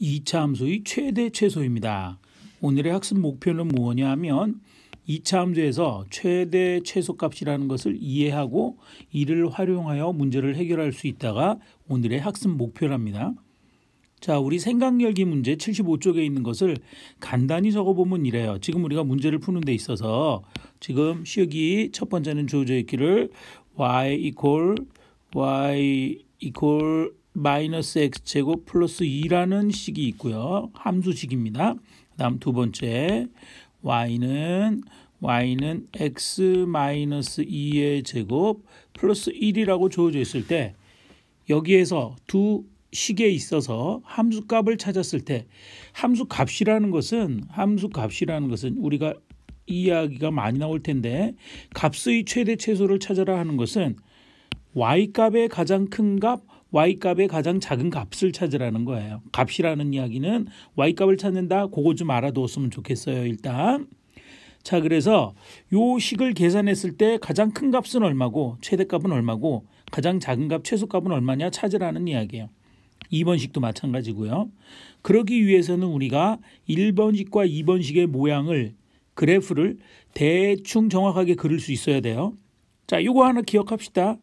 2차 함수의 최대 최소입니다. 오늘의 학습 목표는 무엇냐 하면 2차 함수에서 최대 최소값이라는 것을 이해하고 이를 활용하여 문제를 해결할 수 있다가 오늘의 학습 목표랍니다. 자, 우리 생각 열기 문제 75쪽에 있는 것을 간단히 적어보면 이래요. 지금 우리가 문제를 푸는 데 있어서 지금 시역이 첫 번째는 주어져 있기를 y equal 마이너스 x제곱 플러스 2라는 식이 있고요. 함수식입니다. 그 다음 두 번째 y는 x 마이너스 2의 제곱 플러스 1이라고 주어져 있을 때 여기에서 두 식에 있어서 함수값을 찾았을 때 함수값이라는 것은 우리가 이야기가 많이 나올 텐데 값의 최대 최소를 찾아라 하는 것은 y값의 가장 큰 값, y값의 가장 작은 값을 찾으라는 거예요. 값이라는 이야기는 y값을 찾는다. 그거 좀 알아두었으면 좋겠어요. 일단 자, 그래서 요 식을 계산했을 때 가장 큰 값은 얼마고 최대값은 얼마고 가장 작은 값 최소값은 얼마냐 찾으라는 이야기예요. 2번식도 마찬가지고요. 그러기 위해서는 우리가 1번식과 2번식의 모양을 그래프를 대충 정확하게 그릴 수 있어야 돼요. 자, 요거 하나 기억합시다.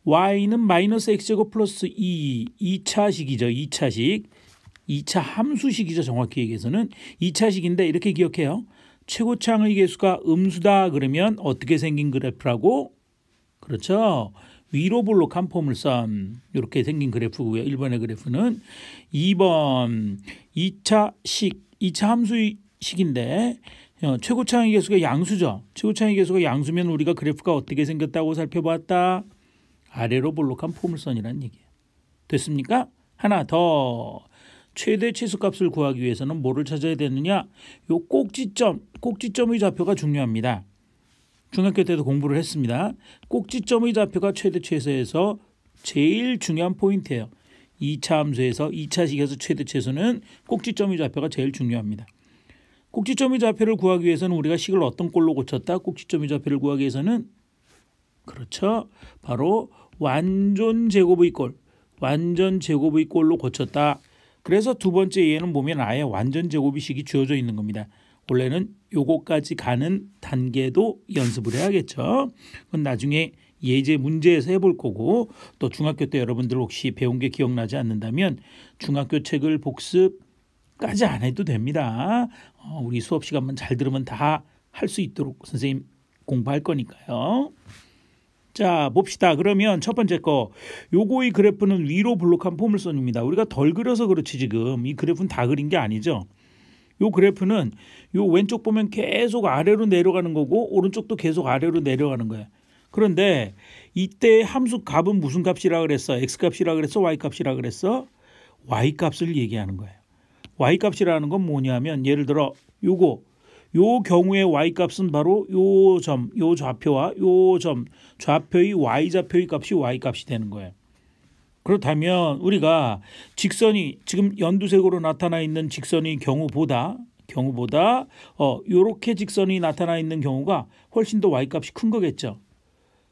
y는 마이너스 x제곱 플러스 2차식이죠. 2차식. 2차 함수식이죠. 정확히 얘기해서는 2차식인데 이렇게 기억해요. 최고차항의 개수가 음수다 그러면 어떻게 생긴 그래프라고? 그렇죠. 위로 볼록한 포물선 이렇게 생긴 그래프고요. 1번의 그래프는 2번 2차 함수식인데 최고차항의 개수가 양수죠. 최고차항의 개수가 양수면 우리가 그래프가 어떻게 생겼다고 살펴봤다. 아래로 볼록한 포물선이라는 얘기예요. 됐습니까? 하나 더. 최대 최소값을 구하기 위해서는 뭐를 찾아야 되느냐? 요 꼭지점의 좌표가 중요합니다. 중학교 때도 공부를 했습니다. 꼭지점의 좌표가 최대 최소에서 제일 중요한 포인트예요. 2차 함수에서 2차식에서 최대 최소는 꼭지점의 좌표가 제일 중요합니다. 꼭지점의 좌표를 구하기 위해서는 우리가 식을 어떤 꼴로 고쳤다? 꼭지점의 좌표를 구하기 위해서는 그렇죠. 바로 완전 제곱의 꼴로 고쳤다. 그래서 두 번째 예는 보면 아예 완전 제곱의 식이 주어져 있는 겁니다. 원래는 요거까지 가는 단계도 연습을 해야겠죠. 그건 나중에 예제 문제에서 해볼 거고 또 중학교 때 여러분들 혹시 배운 게 기억나지 않는다면 중학교 책을 복습까지 안 해도 됩니다. 우리 수업 시간만 잘 들으면 다 할 수 있도록 선생님 공부할 거니까요. 자, 봅시다. 그러면 첫 번째 거 요거의 그래프는 위로 볼록한 포물선입니다. 우리가 덜 그려서 그렇지 지금 이 그래프는 다 그린 게 아니죠. 요 그래프는 요 왼쪽 보면 계속 아래로 내려가는 거고 오른쪽도 계속 아래로 내려가는 거예요. 그런데 이때 함수 값은 무슨 값이라 그랬어? x값이라 그랬어? y값이라 그랬어? y값을 얘기하는 거예요. y값이라는 건 뭐냐면 예를 들어 요 경우에 y값은 바로 요 좌표와 요 점 좌표의 y좌표의 값이 y값이 되는 거예요. 그렇다면 우리가 직선이 지금 연두색으로 나타나 있는 직선의 경우보다 요렇게 직선이 나타나 있는 경우가 훨씬 더 y값이 큰 거겠죠.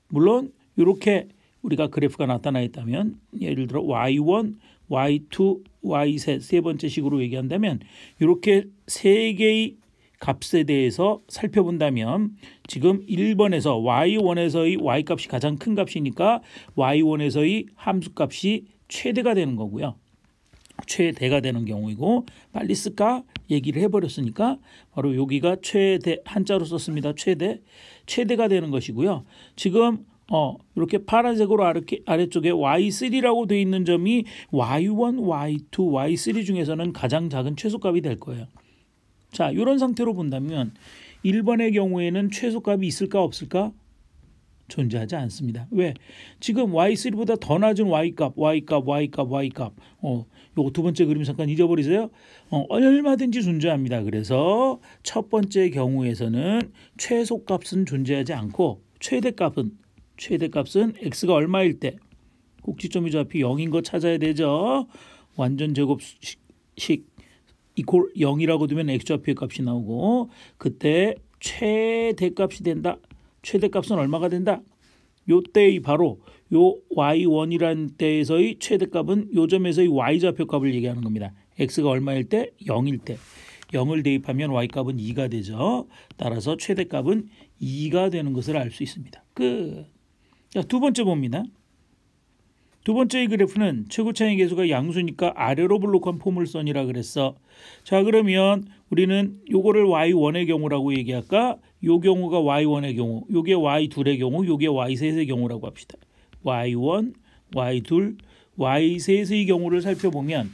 물론 이렇게 우리가 그래프가 나타나 있다면 예를 들어 y1, y2, y3 세 번째 식으로 얘기한다면 이렇게 세 개의 값에 대해서 살펴본다면 지금 1번에서 y1에서의 y값이 가장 큰 값이니까 y1에서의 함수값이 최대가 되는 거고요. 최대가 되는 경우이고 빨리 쓸까 얘기를 해버렸으니까 바로 여기가 최대 한자로 썼습니다. 최대가 되는 것이고요. 지금 이렇게 파란색으로 아래쪽에 y3라고 되어 있는 점이 y1, y2, y3 중에서는 가장 작은 최소값이 될 거예요. 자, 이런 상태로 본다면 1번의 경우에는 최소값이 있을까 없을까? 존재하지 않습니다. 왜? 지금 y3보다 더 낮은 y값. 요거 두 번째 그림 잠깐 잊어버리세요. 얼마든지 존재합니다. 그래서 첫 번째 경우에서는 최소값은 존재하지 않고 최대값은 x가 얼마일 때 꼭지점의 좌표 0인 거 찾아야 되죠. 완전 제곱식 이퀄 0이라고 두면 x좌표의 값이 나오고 그때 최대값이 된다. 최대값은 얼마가 된다? 요때의 바로 요 y1이라는 때에서의 최대값은 요 점에서의 y좌표값을 얘기하는 겁니다. x가 얼마일 때? 0일 때. 0을 대입하면 y값은 2가 되죠. 따라서 최대값은 2가 되는 것을 알 수 있습니다. 끝. 자, 두 번째 봅니다. 두 번째 그래프는 최고 차이 계수가 양수니까 아래로 볼록한 포물선이라 그랬어. 자, 그러면 우리는 요거를 y1의 경우라고 얘기할까? 요 경우가 y1의 경우, 요게 y2의 경우, 요게 y3의 경우라고 합시다. y1, y2, y3의 경우를 살펴보면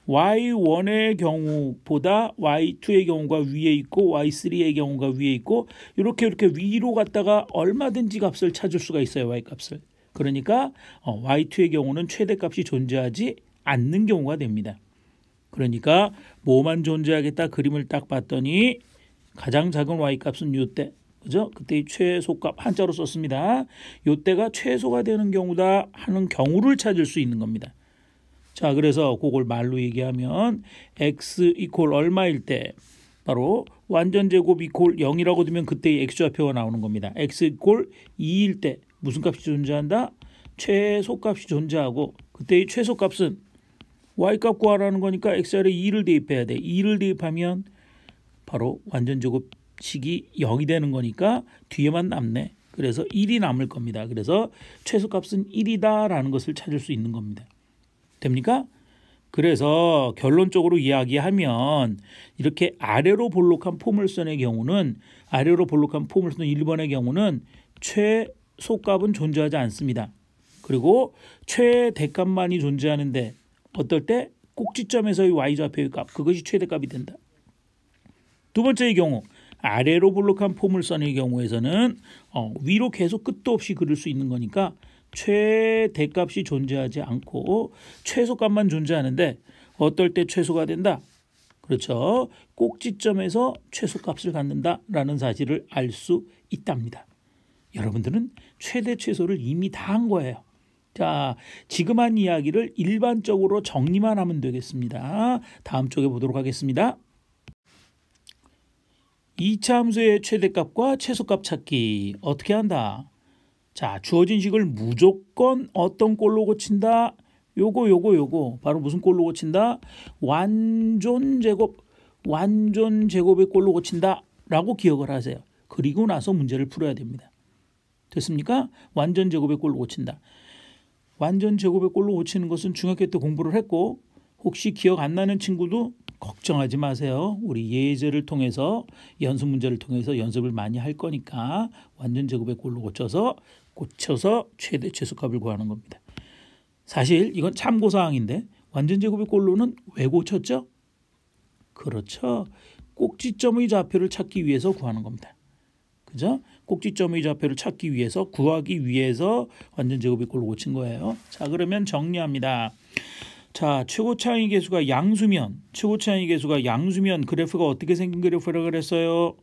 y1의 경우보다 y2의 경우가 위에 있고 y3의 경우가 위에 있고 이렇게 위로 갔다가 얼마든지 값을 찾을 수가 있어요. y값을. 그러니까 y2의 경우는 최대값이 존재하지 않는 경우가 됩니다. 그러니까 뭐만 존재하겠다 그림을 딱 봤더니 가장 작은 y값은 요때. 그죠? 그때 최소값 한자로 썼습니다. 요때가 최소가 되는 경우다 하는 경우를 찾을 수 있는 겁니다. 자, 그래서 그걸 말로 얘기하면 x 이퀄 얼마일 때 바로 완전 제곱 이퀄 0이라고 두면 그때의 x좌표가 나오는 겁니다. x 이퀄 2일 때 무슨 값이 존재한다? 최소값이 존재하고 그때의 최소값은 y값 구하라는 거니까 x 아래 2를 대입해야 돼. 2를 대입하면 바로 완전 제곱식이 0이 되는 거니까 뒤에만 남네. 그래서 1이 남을 겁니다. 그래서 최소값은 1이다라는 것을 찾을 수 있는 겁니다. 됩니까? 그래서 결론적으로 이야기하면 이렇게 아래로 볼록한 포물선의 경우는 아래로 볼록한 포물선 1번의 경우는 최소값은 존재하지 않습니다. 그리고 최대값만이 존재하는데 어떨 때? 꼭지점에서의 y좌표의 값 그것이 최대값이 된다. 두 번째의 경우 아래로 볼록한 포물선의 경우에서는 위로 계속 끝도 없이 그릴 수 있는 거니까 최대값이 존재하지 않고 최소값만 존재하는데 어떨 때 최소가 된다? 그렇죠. 꼭지점에서 최소값을 갖는다라는 사실을 알 수 있답니다. 여러분들은 최대 최소를 이미 다 한 거예요. 자, 지금 한 이야기를 일반적으로 정리만 하면 되겠습니다. 다음 쪽에 보도록 하겠습니다. 2차 함수의 최대값과 최소값 찾기 어떻게 한다? 자, 주어진 식을 무조건 어떤 꼴로 고친다? 요거 바로 무슨 꼴로 고친다? 완전 제곱의 꼴로 고친다 라고 기억을 하세요. 그리고 나서 문제를 풀어야 됩니다. 됐습니까? 완전 제곱의 꼴로 고친다. 완전 제곱의 꼴로 고치는 것은 중학교 때 공부를 했고 혹시 기억 안 나는 친구도 걱정하지 마세요. 우리 예제를 통해서 연습 문제를 통해서 연습을 많이 할 거니까 완전 제곱의 꼴로 고쳐서 최대 최소값을 구하는 겁니다. 사실 이건 참고사항인데 완전 제곱의 꼴로는 왜 고쳤죠? 그렇죠. 꼭지점의 좌표를 찾기 위해서 구하는 겁니다. 그죠? 꼭지점의 좌표를 찾기 위해서 구하기 위해서 완전 제곱의 꼴로 고친 거예요. 자, 그러면 정리합니다. 자, 최고 차이 계수가 양수면 그래프가 어떻게 생긴 그래프라 그랬어요?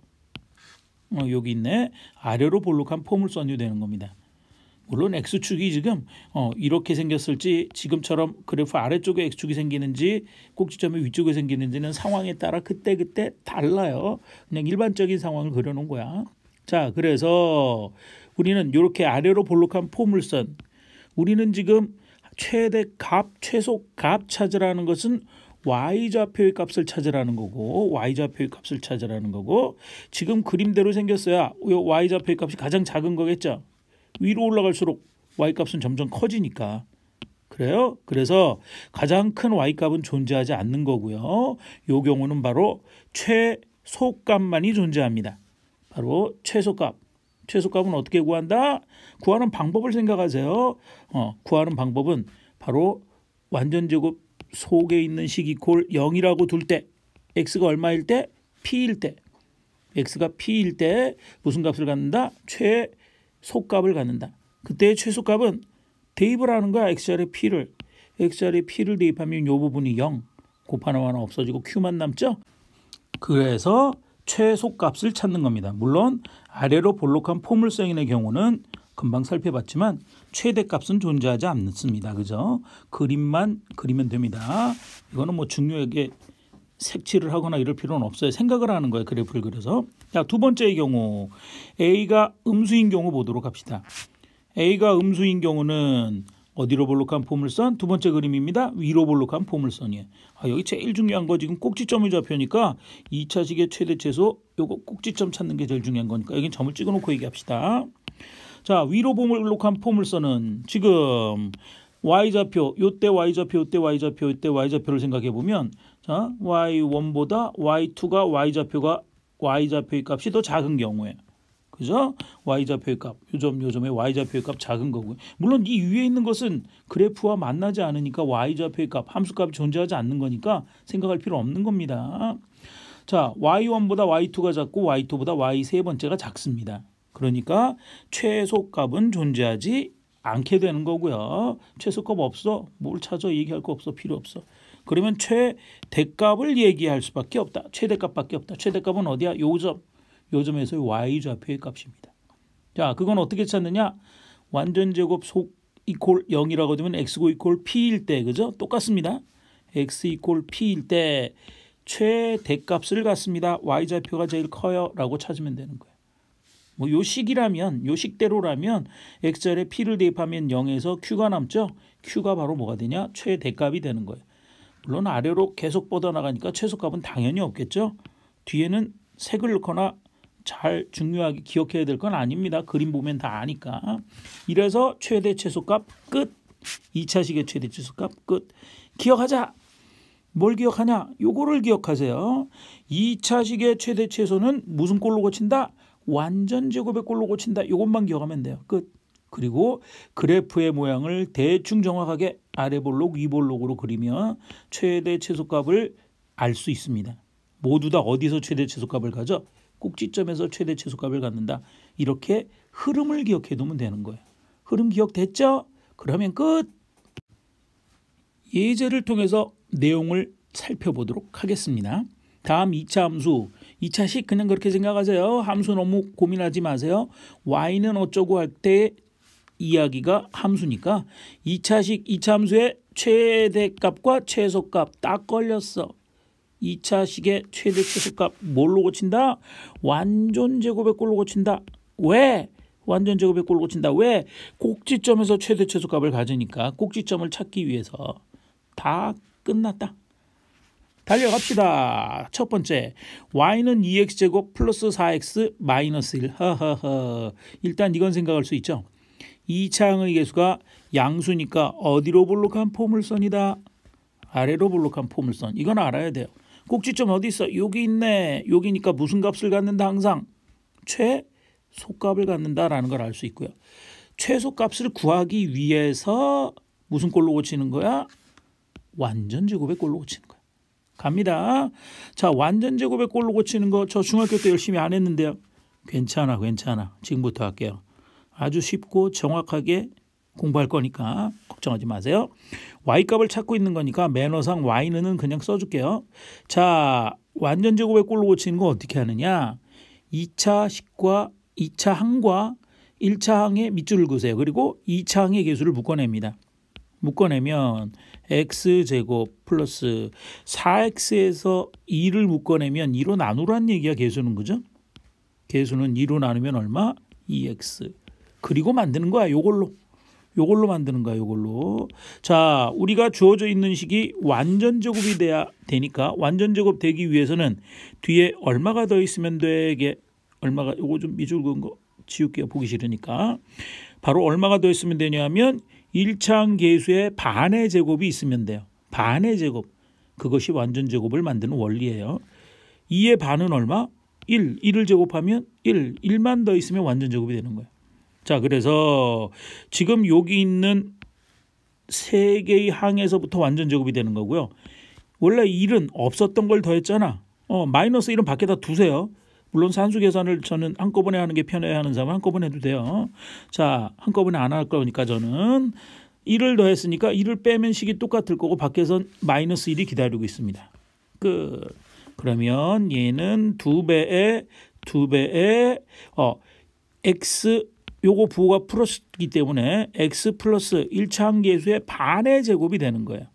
여기 있네. 아래로 볼록한 포물선이 되는 겁니다. 물론 X축이 지금 이렇게 생겼을지 지금처럼 그래프 아래쪽에 X축이 생기는지 꼭지점의 위쪽에 생기는지는 상황에 따라 그때 달라요. 그냥 일반적인 상황을 그려놓은 거야. 자, 그래서 우리는 이렇게 아래로 볼록한 포물선 우리는 지금 최대값, 최소값 찾으라는 것은 y좌표의 값을 찾으라는 거고 지금 그림대로 생겼어야 y좌표의 값이 가장 작은 거겠죠. 위로 올라갈수록 y값은 점점 커지니까. 그래요? 그래서 가장 큰 y값은 존재하지 않는 거고요. 이 경우는 바로 최소값만이 존재합니다. 바로 최소값은 어떻게 구한다? 구하는 방법을 생각하세요. 구하는 방법은 바로 완전 제곱 속에 있는 식 이퀄 0이라고 둘 때 x가 얼마일 때? p일 때. x가 p일 때 무슨 값을 갖는다? 최소값을 갖는다. 그때의 최소값은 대입을 하는 거야. x자리에 p를 대입하면 이 부분이 0 곱하나 하나 없어지고 q만 남죠. 그래서 최소값을 찾는 겁니다. 물론 아래로 볼록한 포물선의 경우는 금방 살펴봤지만 최대값은 존재하지 않습니다. 그죠? 그림만 그리면 됩니다. 이거는 뭐 중요하게 색칠을 하거나 이럴 필요는 없어요. 생각을 하는 거예요. 그래프를 그려서. 자, 두 번째의 경우 A가 음수인 경우 보도록 합시다. A가 음수인 경우는 어디로 볼록한 포물선? 두 번째 그림입니다. 위로 볼록한 포물선이에요. 여기 제일 중요한 거 지금 꼭지점이 잡혀니까 2차식의 최대 최소 요거 꼭지점 찾는 게 제일 중요한 거니까 여기 점을 찍어놓고 얘기합시다. 자, 위로 볼록한 포물선은 지금 y좌표, 요때 y좌표, 요때 y좌표, 요때 y좌표를 생각해 보면 자, y1보다 y2가 y좌표의 값이 더 작은 경우에 그죠? y좌표의 값, 요점의 y좌표의 값 작은 거고요. 물론 이 위에 있는 것은 그래프와 만나지 않으니까 y좌표의 값, 함수값이 존재하지 않는 거니까 생각할 필요 없는 겁니다. 자, y1보다 y2가 작고 y2보다 y 세 번째가 작습니다. 그러니까 최소값은 존재하지 않게 되는 거고요. 최소값 없어? 뭘 찾아? 얘기할 거 없어? 필요 없어. 그러면 최대값을 얘기할 수밖에 없다. 최대값밖에 없다. 최대값은 어디야? 요점에서의 y좌표의 값입니다. 자, 그건 어떻게 찾느냐? 완전제곱 속 이퀄 0이라고 되면 x고 이퀄 p일 때, 그죠? 똑같습니다. x 이퀄 p일 때 최대값을 갖습니다. y좌표가 제일 커요 라고 찾으면 되는 거예요. 뭐 요 식이라면, 요 식대로라면 x절에 p를 대입하면 0에서 q가 남죠? q가 바로 뭐가 되냐? 최대값이 되는 거예요. 물론 아래로 계속 뻗어나가니까 최소값은 당연히 없겠죠? 뒤에는 색을 넣거나 잘 중요하게 기억해야 될 건 아닙니다. 그림 보면 다 아니까. 이래서 최대 최소값 끝. 2차식의 최대 최소값 끝. 기억하자. 뭘 기억하냐? 요거를 기억하세요. 2차식의 최대 최소는 무슨 꼴로 고친다? 완전 제곱의 꼴로 고친다. 요것만 기억하면 돼요. 끝. 그리고 그래프의 모양을 대충 정확하게 아래 볼록 위 볼록으로 그리면 최대 최소값을 알 수 있습니다. 모두 다 어디서 최대 최소값을 가져? 꼭지점에서 최대 최소값을 갖는다. 이렇게 흐름을 기억해 두면 되는 거예요. 흐름 기억됐죠? 그러면 끝. 예제를 통해서 내용을 살펴보도록 하겠습니다. 다음 2차 함수. 2차식 그냥 그렇게 생각하세요. 함수 너무 고민하지 마세요. y는 어쩌고 할 때 이야기가 함수니까 2차식 2차 함수의 최대값과 최소값 딱 걸렸어. 2차식의 최대 최소값 뭘로 고친다? 완전 제곱의 꼴로 고친다. 왜? 완전 제곱의 꼴로 고친다. 왜? 꼭지점에서 최대 최소값을 가지니까 꼭지점을 찾기 위해서. 다 끝났다. 달려갑시다. 첫 번째, y는 2x제곱 플러스 4x 마이너스 1. 하하하. 일단 이건 생각할 수 있죠. 2차항의 계수가 양수니까 어디로 볼록한 포물선이다. 아래로 볼록한 포물선. 이건 알아야 돼요. 꼭지점 어디 있어? 여기 있네. 여기니까 무슨 값을 갖는다 항상? 최소값을 갖는다라는 걸 알 수 있고요. 최소값을 구하기 위해서 무슨 꼴로 고치는 거야? 완전 제곱의 꼴로 고치는 거야. 갑니다. 자, 완전 제곱의 꼴로 고치는 거 저 중학교 때 열심히 안 했는데요. 괜찮아. 지금부터 할게요. 아주 쉽고 정확하게 공부할 거니까 걱정하지 마세요. y값을 찾고 있는 거니까 매너상 y는 그냥 써줄게요. 자, 완전 제곱의 꼴로 고치는 거 어떻게 하느냐. 2차식과 2차항과 1차항의 밑줄을 그으세요. 그리고 2차항의 계수를 묶어냅니다. 묶어내면 x제곱 플러스 4x에서 2를 묶어내면 2로 나누라는 얘기야. 계수는 그죠? 계수는 2로 나누면 얼마? 2x. 그리고 만드는 거야. 요걸로 만드는 거야. 요걸로. 자, 우리가 주어져 있는 식이 완전 제곱이 돼야 되니까 완전 제곱 되기 위해서는 뒤에 얼마가 더 있으면 되게 얼마가 요거 좀 밑줄 그은 거 지울게요. 보기 싫으니까. 바로 얼마가 더 있으면 되냐면 1차항 계수의 반의 제곱이 있으면 돼요. 반의 제곱. 그것이 완전 제곱을 만드는 원리예요. 2의 반은 얼마? 1. 1을 제곱하면 1. 1만 더 있으면 완전 제곱이 되는 거예요. 자, 그래서 지금 여기 있는 세 개의 항에서부터 완전 제곱이 되는 거고요. 원래 1은 없었던 걸 더했잖아. 마이너스 1은 밖에다 두세요. 물론 산수 계산을 저는 한꺼번에 하는 게 편해야 하는 사람은 한꺼번에 해도 돼요. 자, 한꺼번에 안 할 거니까 저는 1을 더했으니까 1을 빼면 식이 똑같을 거고 밖에선 마이너스 1이 기다리고 있습니다. 그러면 얘는 2배에 x 요거 부호가 플러스이기 때문에 x 플러스 1차항 계수의 반의 제곱이 되는 거예요.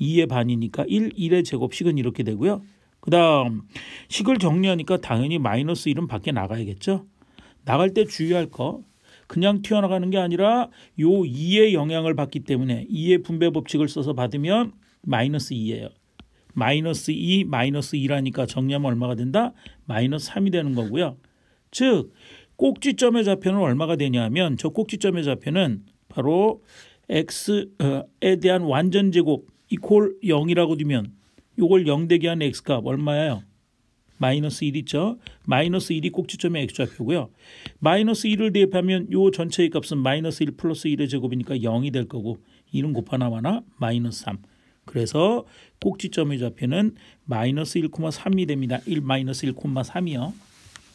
2의 반이니까 1의 제곱식은 이렇게 되고요. 그 다음 식을 정리하니까 당연히 마이너스 1은 밖에 나가야겠죠. 나갈 때 주의할 거 그냥 튀어나가는 게 아니라 요 2의 영향을 받기 때문에 2의 분배 법칙을 써서 받으면 마이너스 2예요. 마이너스 2, 마이너스 2라니까 정리하면 얼마가 된다? 마이너스 3이 되는 거고요. 즉 꼭지점의 좌표는 얼마가 되냐면 저 꼭지점의 좌표는 바로 x에 대한 완전 제곱 이퀄 0이라고 두면 이걸 0 되게 하는 x값 얼마예요? 마이너스 1 있죠. 마이너스 1이 꼭지점의 x좌표고요. 마이너스 1을 대입하면 요 전체의 값은 마이너스 1 플러스 1의 제곱이니까 0이 될 거고 1은 곱하나 마나 마이너스 3. 그래서 꼭지점의 좌표는 마이너스 1,3이 됩니다. 1 마이너스 1,3이요.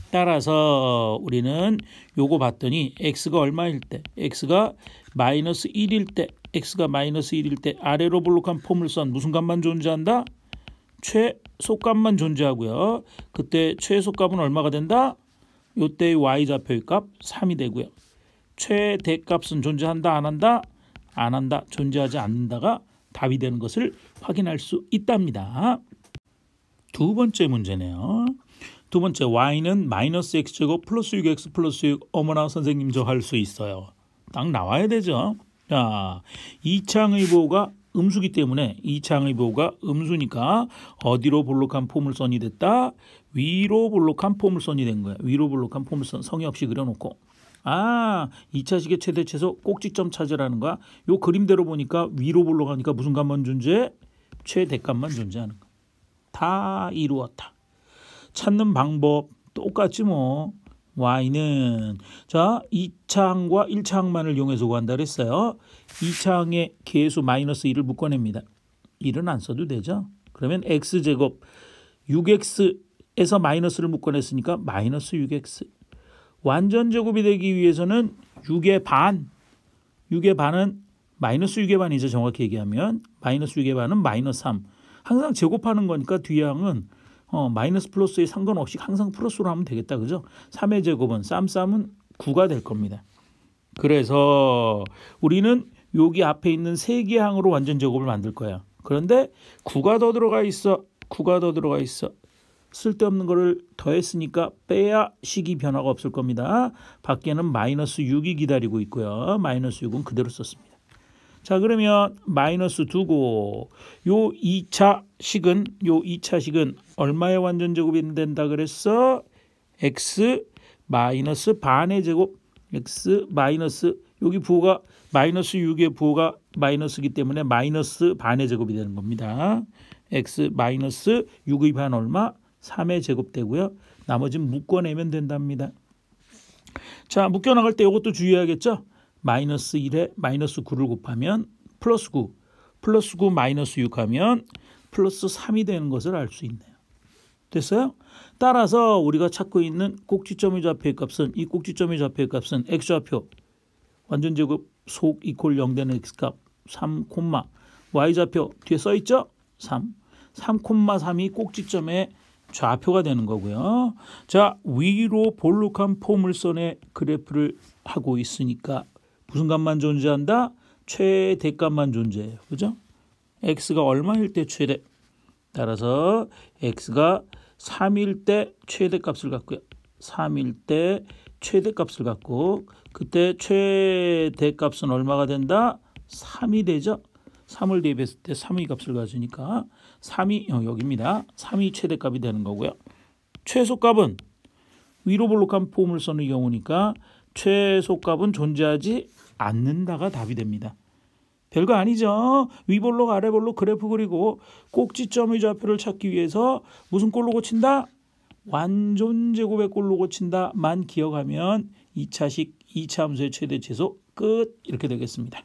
따라서 우리는 요거 봤더니 x가 얼마일 때, x가 마이너스 1일 때, x가 마이너스 1일 때 아래로 볼록한 포물선 무슨 값만 존재한다? 최소값만 존재하고요. 그때 최소값은 얼마가 된다? 요때의 y좌표의 값 3이 되고요. 최대값은 존재한다 안 한다? 안 한다. 존재하지 않는다가 답이 되는 것을 확인할 수 있답니다. 두 번째 문제네요. 두 번째 y는 마이너스 x제곱 플러스 6x 플러스 6 어머나 선생님 저 할 수 있어요. 딱 나와야 되죠. 자, 이차항의 부호가 음수기 때문에 이차항의 부호가 음수니까 어디로 볼록한 포물선이 됐다? 위로 볼록한 포물선이 된 거야. 위로 볼록한 포물선 성의 없이 그려놓고 2차식의 최대 최소 꼭지점 찾으라는 거야. 요 그림대로 보니까 위로 볼록하니까 무슨 값만 존재해? 최대값만 존재하는 거야. 다 이루었다. 찾는 방법 똑같지 뭐. y는 자 2차항과 1차항만을 이용해서 구한다 그랬어요. 2차항의 계수 마이너스 1을 묶어냅니다. 1은 안 써도 되죠. 그러면 x제곱 6x에서 마이너스를 묶어냈으니까 마이너스 6x. 완전 제곱이 되기 위해서는 6의 반은 마이너스 6의 반이죠. 정확히 얘기하면 마이너스 6의 반은 마이너스 3. 항상 제곱하는 거니까 뒤에 항은 마이너스 플러스에 상관없이 항상 플러스로 하면 되겠다. 그죠? 3의 제곱은 쌈은 9가 될 겁니다. 그래서 우리는 여기 앞에 있는 세 개 항으로 완전 제곱을 만들 거야. 그런데 9가 더 들어가 있어. 9가 더 들어가 있어. 쓸데없는 거를 더했으니까 빼야 식이 변화가 없을 겁니다. 밖에는 마이너스 6이 기다리고 있고요. 마이너스 6은 그대로 썼습니다. 자, 그러면 마이너스 두고 요 2차식은 얼마의 완전 제곱이 된다 그랬어? x 마이너스 반의 제곱 x 마이너스 여기 부호가 마이너스 6의 부호가 마이너스이기 때문에 마이너스 반의 제곱이 되는 겁니다. x 마이너스 6의 반 얼마? 3의 제곱 되고요. 나머지는 묶어내면 된답니다. 자, 묶여나갈 때 이것도 주의해야겠죠? 마이너스 1에 마이너스 9를 곱하면 플러스 9, 플러스 9 마이너스 6 하면 플러스 3이 되는 것을 알 수 있네요. 됐어요? 따라서 우리가 찾고 있는 꼭지점의 좌표의 값은 이 꼭지점의 좌표의 값은 x좌표 완전 제곱 속 이퀄 0 되는 x값 3, y좌표 뒤에 써있죠? 3,3이 꼭지점의 좌표가 되는 거고요. 자, 위로 볼록한 포물선의 그래프를 하고 있으니까 무슨 값만 존재한다? 최대값만 존재해요. 그죠? x가 얼마일 때 최대? 따라서 x가 3일 때 최대값을 갖고요. 3일 때 최대값을 갖고 그때 최대값은 얼마가 된다? 3이 되죠. 3을 대입했을 때 3의 값을 가지니까 3이 여기입니다. 3이 최대값이 되는 거고요. 최소값은 위로 볼록한 포물선의 경우니까 최소값은 존재하지 않는다가 답이 됩니다. 별거 아니죠. 위볼록 아래볼록 그래프 그리고 꼭지점의 좌표를 찾기 위해서 무슨 꼴로 고친다? 완전 제곱의 꼴로 고친다만 기억하면 2차식 2차 함수의 최대 최소 끝 이렇게 되겠습니다.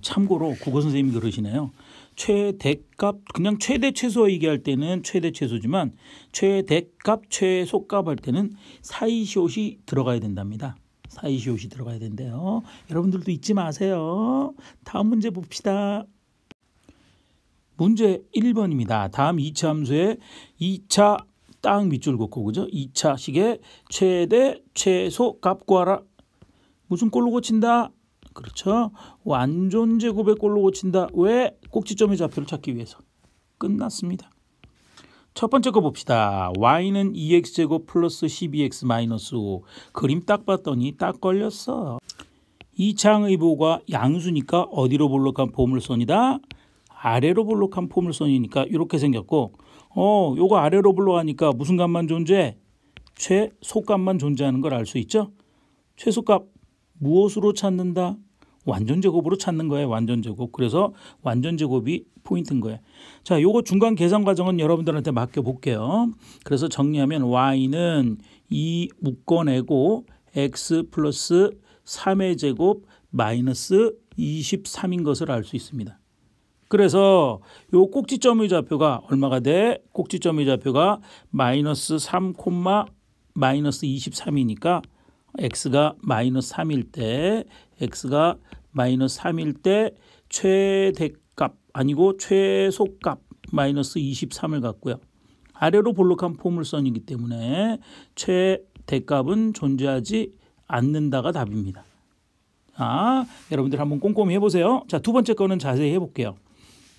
참고로 국어 선생님이 그러시네요. 최대값 그냥 최대 최소 얘기할 때는 최대 최소지만 최대값 최소값 할 때는 사이시옷이 들어가야 된답니다. 사이시옷이 들어가야 된대요. 여러분들도 잊지 마세요. 다음 문제 봅시다. 문제 1번입니다. 다음 2차 함수의 2차 딱 밑줄 긋고 그죠? 2차식의 최대 최소 값 구하라. 무슨 꼴로 고친다? 그렇죠. 완전 제곱의 꼴로 고친다. 왜? 꼭지점의 좌표를 찾기 위해서. 끝났습니다. 첫 번째 거 봅시다. y는 2x제곱 플러스 12x 마이너스 5. 그림 딱 봤더니 딱 걸렸어. 이차항의보가 양수니까 어디로 볼록한 포물선이다? 아래로 볼록한 포물선이니까 이렇게 생겼고, 요거 아래로 볼록하니까 무슨 값만 존재해? 최소값만 존재하는 걸 알 수 있죠? 최소값 무엇으로 찾는다? 완전제곱으로 찾는 거예요. 완전제곱. 그래서 완전제곱이 포인트인 거예요. 자, 요거 중간 계산 과정은 여러분들한테 맡겨볼게요. 그래서 정리하면 y는 2 묶어내고 x 플러스 3의 제곱 마이너스 23인 것을 알 수 있습니다. 그래서 요 꼭지점의 좌표가 얼마가 돼? 꼭지점의 좌표가 마이너스 3, 마이너스 23이니까 x가 마이너스 3일 때 x가 마이너스 3일 때 최대값 아니고 최소값 마이너스 23을 갖고요. 아래로 볼록한 포물선이기 때문에 최대값은 존재하지 않는다가 답입니다. 자, 여러분들 한번 꼼꼼히 해보세요. 자, 두 번째 거는 자세히 해볼게요.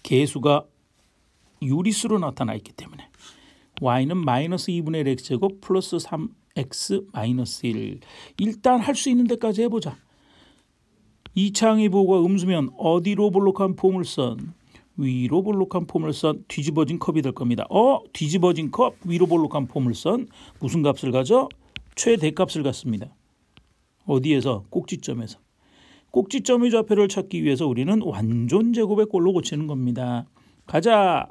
계수가 유리수로 나타나 있기 때문에 y는 마이너스 2분의 1 x제곱 플러스 3x 마이너스 1. 일단 할 수 있는 데까지 해보자. 이차항의보가 음수면 어디로 볼록한 포물선? 위로 볼록한 포물선, 뒤집어진 컵이 될 겁니다. 뒤집어진 컵, 위로 볼록한 포물선. 무슨 값을 가져? 최대값을 갖습니다. 어디에서? 꼭지점에서. 꼭지점의 좌표를 찾기 위해서 우리는 완전제곱의 꼴로 고치는 겁니다. 가자.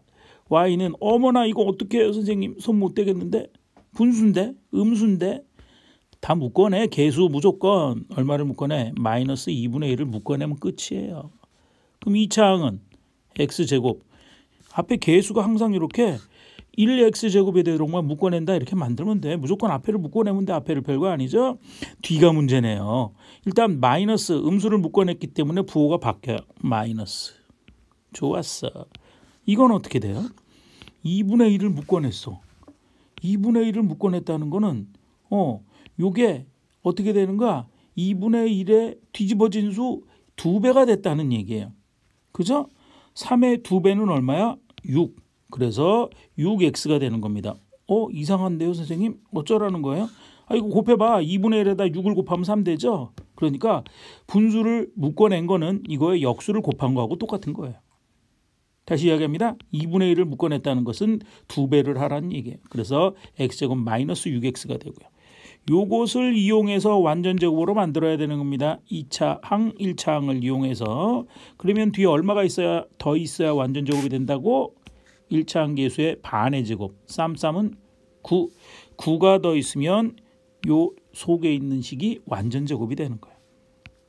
y는 어머나 이거 어떻게 해요 선생님? 손 못 대겠는데? 분수인데? 음수인데? 다 묶어내. 계수 무조건 얼마를 묶어내? 마이너스 2분의 1을 묶어내면 끝이에요. 그럼 이 차항은 x제곱. 앞에 계수가 항상 이렇게 1x제곱에 대로만 묶어낸다 이렇게 만들면 돼. 무조건 앞에를 묶어내면 돼. 앞에를 별거 아니죠. 뒤가 문제네요. 일단 마이너스 음수를 묶어냈기 때문에 부호가 바뀌어요. 마이너스. 좋았어. 이건 어떻게 돼요? 2분의 1을 묶어냈어. 2분의 1을 묶어냈다는 거는 요게 어떻게 되는 거야? 2분의 1의 뒤집어진 수 2배가 됐다는 얘기예요. 그죠? 3의 2배는 얼마야? 6. 그래서 6x가 되는 겁니다. 이상한데요 선생님? 어쩌라는 거예요? 이거 곱해봐. 2분의 1에다 6을 곱하면 3 되죠? 그러니까 분수를 묶어낸 거는 이거의 역수를 곱한 거하고 똑같은 거예요. 다시 이야기합니다. 2분의 1을 묶어냈다는 것은 2배를 하라는 얘기예요. 그래서 x제곱 마이너스 6x가 되고요. 요것을 이용해서 완전제곱으로 만들어야 되는 겁니다. 2차항, 1차항을 이용해서. 그러면 뒤에 얼마가 더 있어야 완전제곱이 된다고? 1차항 계수의 반의 제곱. 쌈은 9. 9가 더 있으면 요 속에 있는 식이 완전제곱이 되는 거예요.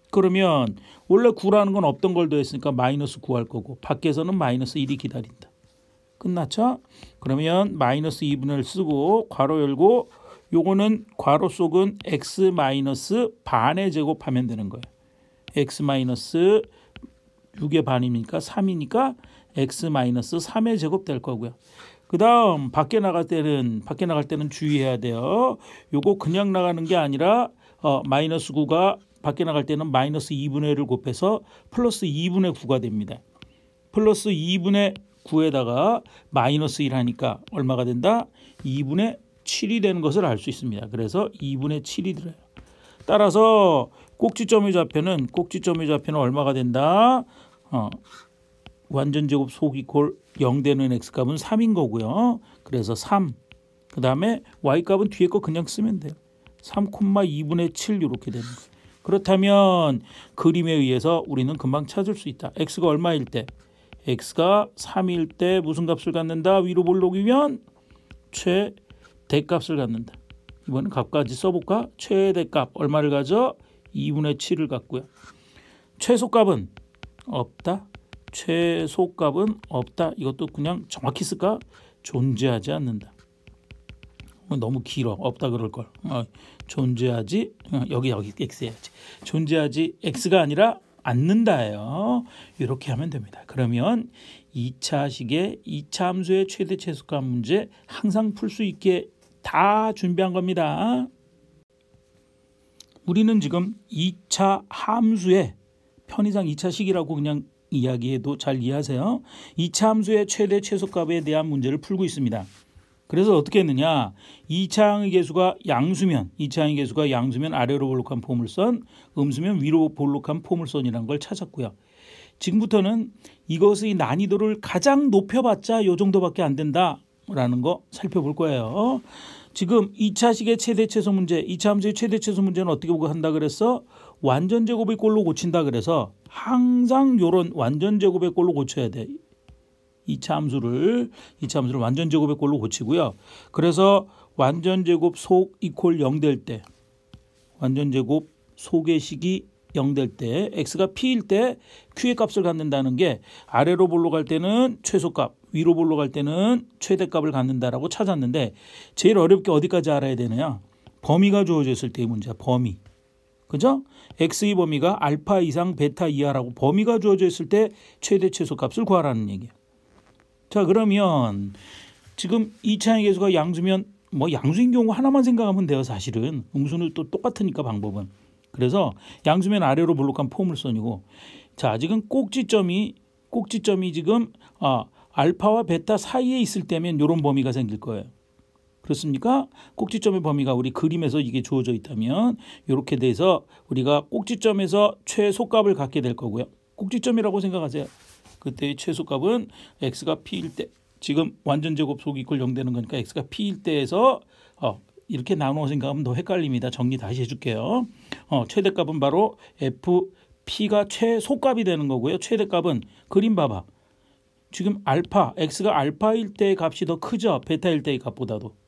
그러면 원래 9라는 건 없던 걸 더했으니까 마이너스 9 할 거고 밖에서는 마이너스 1이 기다린다. 끝났죠? 그러면 마이너스 2분의 1 쓰고 괄호 열고 요거는 괄호 속은 x 마이너스 반의 제곱하면 되는 거예요. x 마이너스 6의 반이니까 3이니까 x 마이너스 3의 제곱 될 거고요. 그 다음 밖에 나갈 때는 주의해야 돼요. 요거 그냥 나가는 게 아니라 마이너스 9가 밖에 나갈 때는 마이너스 2분의 1을 곱해서 플러스 2분의 9가 됩니다. 플러스 2분의 9에다가 마이너스 1 하니까 얼마가 된다? 2분의 7이 되는 것을 알 수 있습니다. 그래서 2분의 7이 들어요. 따라서 꼭지점의 좌표는 얼마가 된다? 완전제곱 속이 골 0 되는 x값은 3인 거고요. 그래서 3. 그 다음에 y값은 뒤에 거 그냥 쓰면 돼요. 3,2분의 7 이렇게 되는 거예요. 그렇다면 그림에 의해서 우리는 금방 찾을 수 있다. x가 얼마일 때? x가 3일 때 무슨 값을 갖는다? 위로 볼록이면 최대값을 갖는다. 이번엔 값까지 써볼까? 최대값 얼마를 가져? 2분의 7을 갖고요. 최소값은 없다. 최소값은 없다. 이것도 그냥 정확히 쓸까? 존재하지 않는다. 너무 길어. 없다 그럴 걸. 존재하지 여기 x 해야지. 존재하지 x가 아니라 않는다예요. 이렇게 하면 됩니다. 그러면 2차식의 2차 함수의 최대 최소값 문제 항상 풀 수 있게 다 준비한 겁니다. 우리는 지금 2차 함수의 편의상 2차식이라고 그냥 이야기해도 잘 이해하세요. 2차 함수의 최대 최소값에 대한 문제를 풀고 있습니다. 그래서 어떻게 했느냐? 2차항의 계수가 양수면, 2차항의 계수가 양수면 아래로 볼록한 포물선, 음수면 위로 볼록한 포물선이라는 걸 찾았고요. 지금부터는 이것의 난이도를 가장 높여봤자 이 정도밖에 안 된다라는 거 살펴볼 거예요. 지금 2차식의 최대 최소 문제, 2차 함수의 최대 최소 문제는 어떻게 한다 그랬어? 완전 제곱의 꼴로 고친다 그래서 항상 요런 완전 제곱의 꼴로 고쳐야 돼. 2차 함수를 완전 제곱의 꼴로 고치고요. 그래서 완전 제곱 속 이퀄 0 될 때, 완전 제곱 속의 식이 0 될 때, x가 p일 때 q의 값을 갖는다는 게 아래로 볼록할 때는 최소값, 위로 볼록할 때는 최대값을 갖는다라고 찾았는데 제일 어렵게 어디까지 알아야 되느냐? 범위가 주어져 있을 때의 문제야. 범위. 그죠? x의 범위가 알파 이상 베타 이하라고 범위가 주어져 있을 때 최대 최소값을 구하라는 얘기야. 자, 그러면 지금 2차의 계수가 양수면 양수인 경우 하나만 생각하면 돼요. 사실은 음수는 또 똑같으니까 방법은. 그래서 양수면 아래로 볼록한 포물선이고, 자, 지금 꼭지점이 지금 알파와 베타 사이에 있을 때면 이런 범위가 생길 거예요. 그렇습니까? 꼭지점의 범위가 우리 그림에서 이게 주어져 있다면 이렇게 돼서 우리가 꼭지점에서 최소값을 갖게 될 거고요. 꼭지점이라고 생각하세요. 그때의 최소값은 x가 p일 때, 지금 완전 제곱 속 이퀄 0 되는 거니까 x가 p일 때에서 이렇게 나누어 생각하면 더 헷갈립니다. 정리 다시 해줄게요. 최대값은 바로 fp가 최소값이 되는 거고요. 최대값은 그림 봐봐. 지금 x가 알파일 때의 값이 더 크죠. 베타일 때의 값보다도.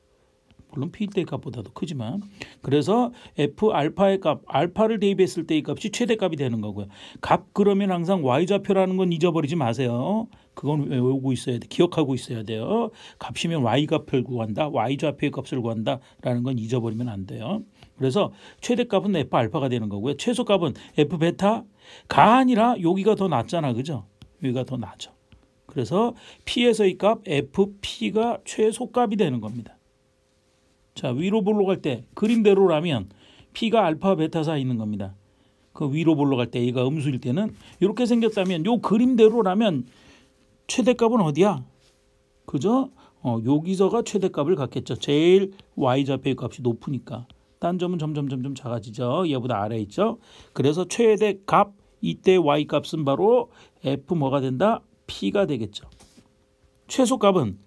물론 p일 때의 값보다도 크지만, 그래서 f 알파의 값, 알파를 대입했을 때의 값이 최대값이 되는 거고요. 값 그러면 항상 y좌표라는 건 잊어버리지 마세요. 그건 외우고 있어야 돼. 기억하고 있어야 돼요. 값이면 y값을 구한다, y좌표의 값을 구한다라는 건 잊어버리면 안 돼요. 그래서 최대값은 f 알파가 되는 거고요. 최소값은 f 베타가 아니라 여기가 더 낮잖아, 그죠? 여기가 더 낮아. 그래서 p에서의 값 fp가 최소값이 되는 겁니다. 자, 위로 볼록할 때 그림대로라면 p가 알파 베타 사이 있는 겁니다. 그 위로 볼록할 때 a가 음수일 때는 이렇게 생겼다면 요 그림대로라면 최대값은 어디야? 그죠? 여기서가 최대값을 갖겠죠. 제일 y좌표의 값이 높으니까. 딴 점은 점점 작아지죠. 얘보다 아래에 있죠. 그래서 최대값, 이때 y값은 바로 f 뭐가 된다? p가 되겠죠. 최소값은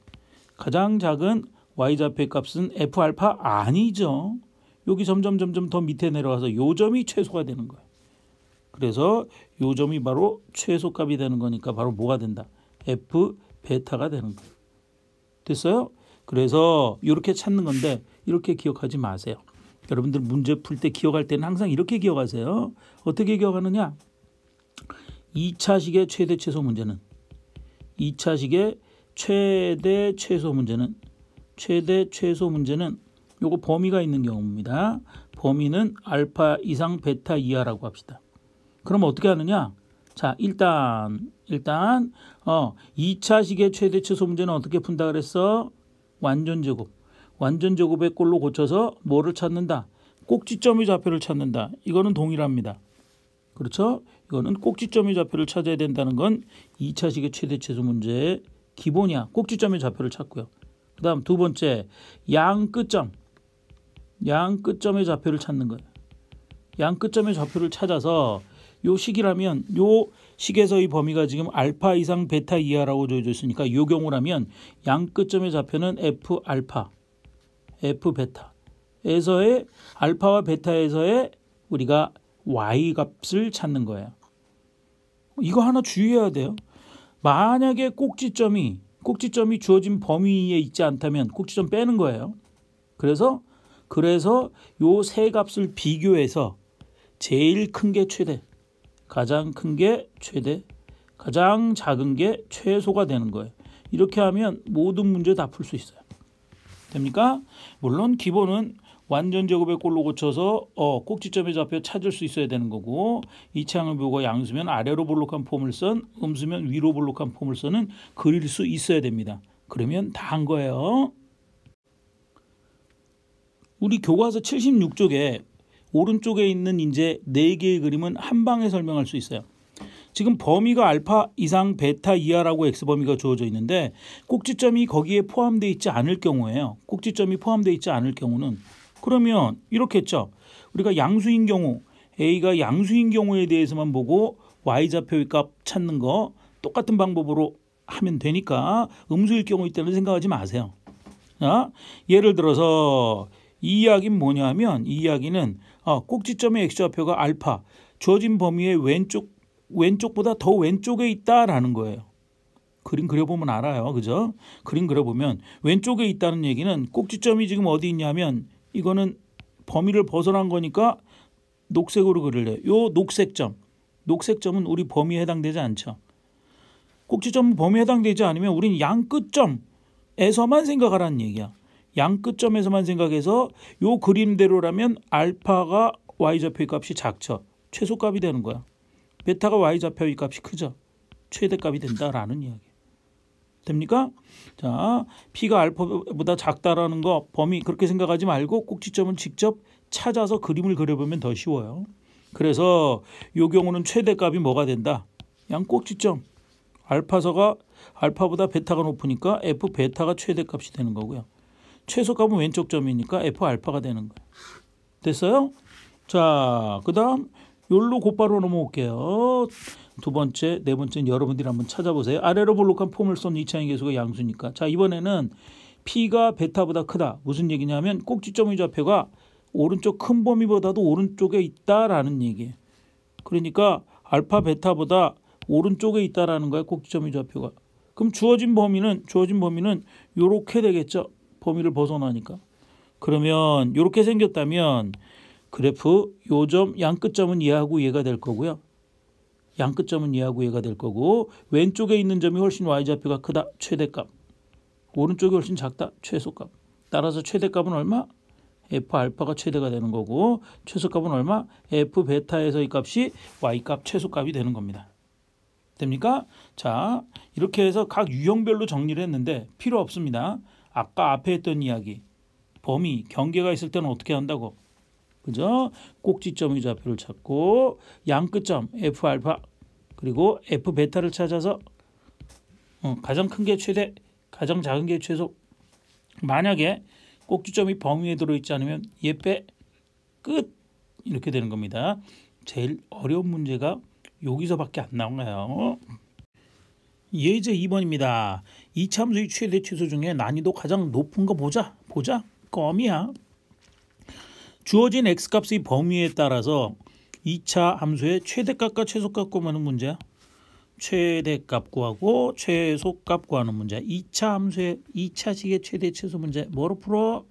가장 작은 y좌표의 값은 f 알파 아니죠. 여기 점점 더 밑에 내려가서 요 점이 최소가 되는 거예요. 그래서 요 점이 바로 최소값이 되는 거니까 바로 뭐가 된다? f 베타가 되는 거예요. 됐어요? 그래서 이렇게 찾는 건데 이렇게 기억하지 마세요. 여러분들 문제 풀 때 기억할 때는 항상 이렇게 기억하세요. 어떻게 기억하느냐? 2차식의 최대 최소 문제는 2차식의 최대 최소 문제는 요거 범위가 있는 경우입니다. 범위는 알파 이상 베타 이하라고 합시다. 그럼 어떻게 하느냐? 자, 일단 2차식의 최대 최소 문제는 어떻게 푼다 그랬어? 완전 제곱의 꼴로 고쳐서 뭐를 찾는다? 꼭지점의 좌표를 찾는다. 이거는 동일합니다. 그렇죠? 이거는 꼭지점의 좌표를 찾아야 된다는 건 2차식의 최대 최소 문제의 기본이야. 꼭지점의 좌표를 찾고요. 그 다음 두 번째, 양끝점의 좌표를 찾는 거예요. 양끝점의 좌표를 찾아서 요 식이라면 요 식에서의 범위가 지금 알파 이상 베타 이하라고 주어져 있으니까 이 경우라면 양끝점의 좌표는 f 알파, f 베타에서의 알파와 베타에서의 우리가 y 값을 찾는 거예요. 이거 하나 주의해야 돼요. 만약에 꼭지점이 주어진 범위에 있지 않다면 꼭지점 빼는 거예요. 그래서 요 세 값을 비교해서 제일 큰 게 최대, 가장 큰 게 최대, 가장 작은 게 최소가 되는 거예요. 이렇게 하면 모든 문제 다 풀 수 있어요. 됩니까? 물론 기본은 완전 제곱의 꼴로 고쳐서 꼭지점의 좌표 찾을 수 있어야 되는 거고, 이차항을 보고 양수면 아래로 볼록한 포물선, 음수면 위로 볼록한 포물선은 그릴 수 있어야 됩니다. 그러면 다 한 거예요. 우리 교과서 76쪽에 오른쪽에 있는 이제 4개의 그림은 한 방에 설명할 수 있어요. 지금 범위가 알파 이상 베타 이하라고 x 범위가 주어져 있는데 꼭지점이 거기에 포함되어 있지 않을 경우에요. 꼭지점이 포함되어 있지 않을 경우는 그러면 이렇게 했죠. 우리가 양수인 경우 a가 양수인 경우에 대해서만 보고 y좌표의 값 찾는 거 똑같은 방법으로 하면 되니까 음수일 경우 이때는 생각하지 마세요. 자, 예를 들어서 이 이야기는 뭐냐 하면 이 이야기는 꼭지점의 x좌표가 알파 주어진 범위의 왼쪽보다 더 왼쪽에 있다라는 거예요. 그림 그려보면 알아요. 그죠? 그림 그려보면 왼쪽에 있다는 얘기는 꼭지점이 지금 어디 있냐면 이거는 범위를 벗어난 거니까 녹색으로 그릴래요. 요 녹색점은 우리 범위에 해당되지 않죠. 꼭지점은 범위에 해당되지 않으면 우리는 양 끝점에서만 생각하라는 얘기야. 양 끝점에서만 생각해서 요 그림대로라면 알파가 y좌표의 값이 작죠. 최소값이 되는 거야. 베타가 y좌표의 값이 크죠. 최대값이 된다라는 이야기. 됩니까? 자, P가 알파보다 작다라는 거 범위 그렇게 생각하지 말고 꼭지점은 직접 찾아서 그림을 그려보면 더 쉬워요. 그래서 이 경우는 최대값이 뭐가 된다? 양 꼭지점. 알파보다 베타가 높으니까 F 베타가 최대값이 되는 거고요. 최소값은 왼쪽 점이니까 F 알파가 되는 거예요. 됐어요? 자, 그 다음 요로 곧바로 넘어올게요. 두 번째, 네 번째는 여러분들이 한번 찾아보세요. 아래로 볼록한 폼을 쏜 2차의 계수가 양수니까. 자, 이번에는 P가 베타보다 크다. 무슨 얘기냐면 꼭지점의 좌표가 오른쪽 큰 범위보다도 오른쪽에 있다라는 얘기예요. 그러니까 알파 베타보다 오른쪽에 있다라는 거야. 꼭지점의 좌표가. 그럼 주어진 범위는 요렇게 되겠죠. 범위를 벗어나니까. 그러면 요렇게 생겼다면 그래프 요점 양 끝점은 얘하고 얘가 될 거고요. 양 끝점은 얘하고 얘가 될 거고 왼쪽에 있는 점이 훨씬 y좌표가 크다. 최대값. 오른쪽이 훨씬 작다. 최소값. 따라서 최대값은 얼마? F 알파가 최대가 되는 거고 최소값은 얼마? F 베타에서의 값이 y값 최소값이 되는 겁니다. 됩니까? 자, 이렇게 해서 각 유형별로 정리를 했는데 필요 없습니다. 아까 앞에 했던 이야기. 범위, 경계가 있을 때는 어떻게 한다고? 그죠? 꼭지점의 좌표를 찾고 양 끝점 F 알파 그리고 F 베타를 찾아서 가장 큰 게 최대, 가장 작은 게 최소. 만약에 꼭지점이 범위에 들어있지 않으면 얘 빼 끝 이렇게 되는 겁니다. 제일 어려운 문제가 여기서밖에 안 나와요. 예제 2번입니다. 이차 함수의 최대 최소 중에 난이도 가장 높은 거 보자. 껌이야. 주어진 x값의 범위에 따라서 2차 함수의 최대값과 최소값 구하는 문제야. 최대값 구하고 최소값 구하는 문제. 2차 함수의 2차식의 최대 최소 문제. 뭐로 풀어?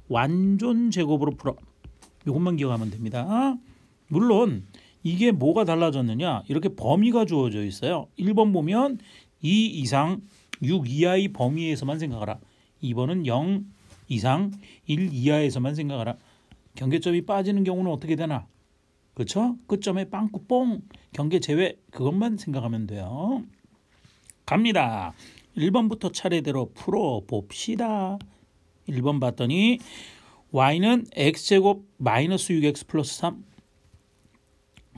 완전 제곱으로 풀어. 이것만 기억하면 됩니다. 물론 이게 뭐가 달라졌느냐? 이렇게 범위가 주어져 있어요. 1번 보면 2 이상 6 이하의 범위에서만 생각하라. 2번은 0 이상 1 이하에서만 생각하라. 경계점이 빠지는 경우는 어떻게 되나? 그렇죠? 끝점에 빵꾸뽕 경계 제외 그것만 생각하면 돼요. 갑니다. 1번부터 차례대로 풀어봅시다. 1번 봤더니 y는 x제곱 마이너스 6x 플러스 3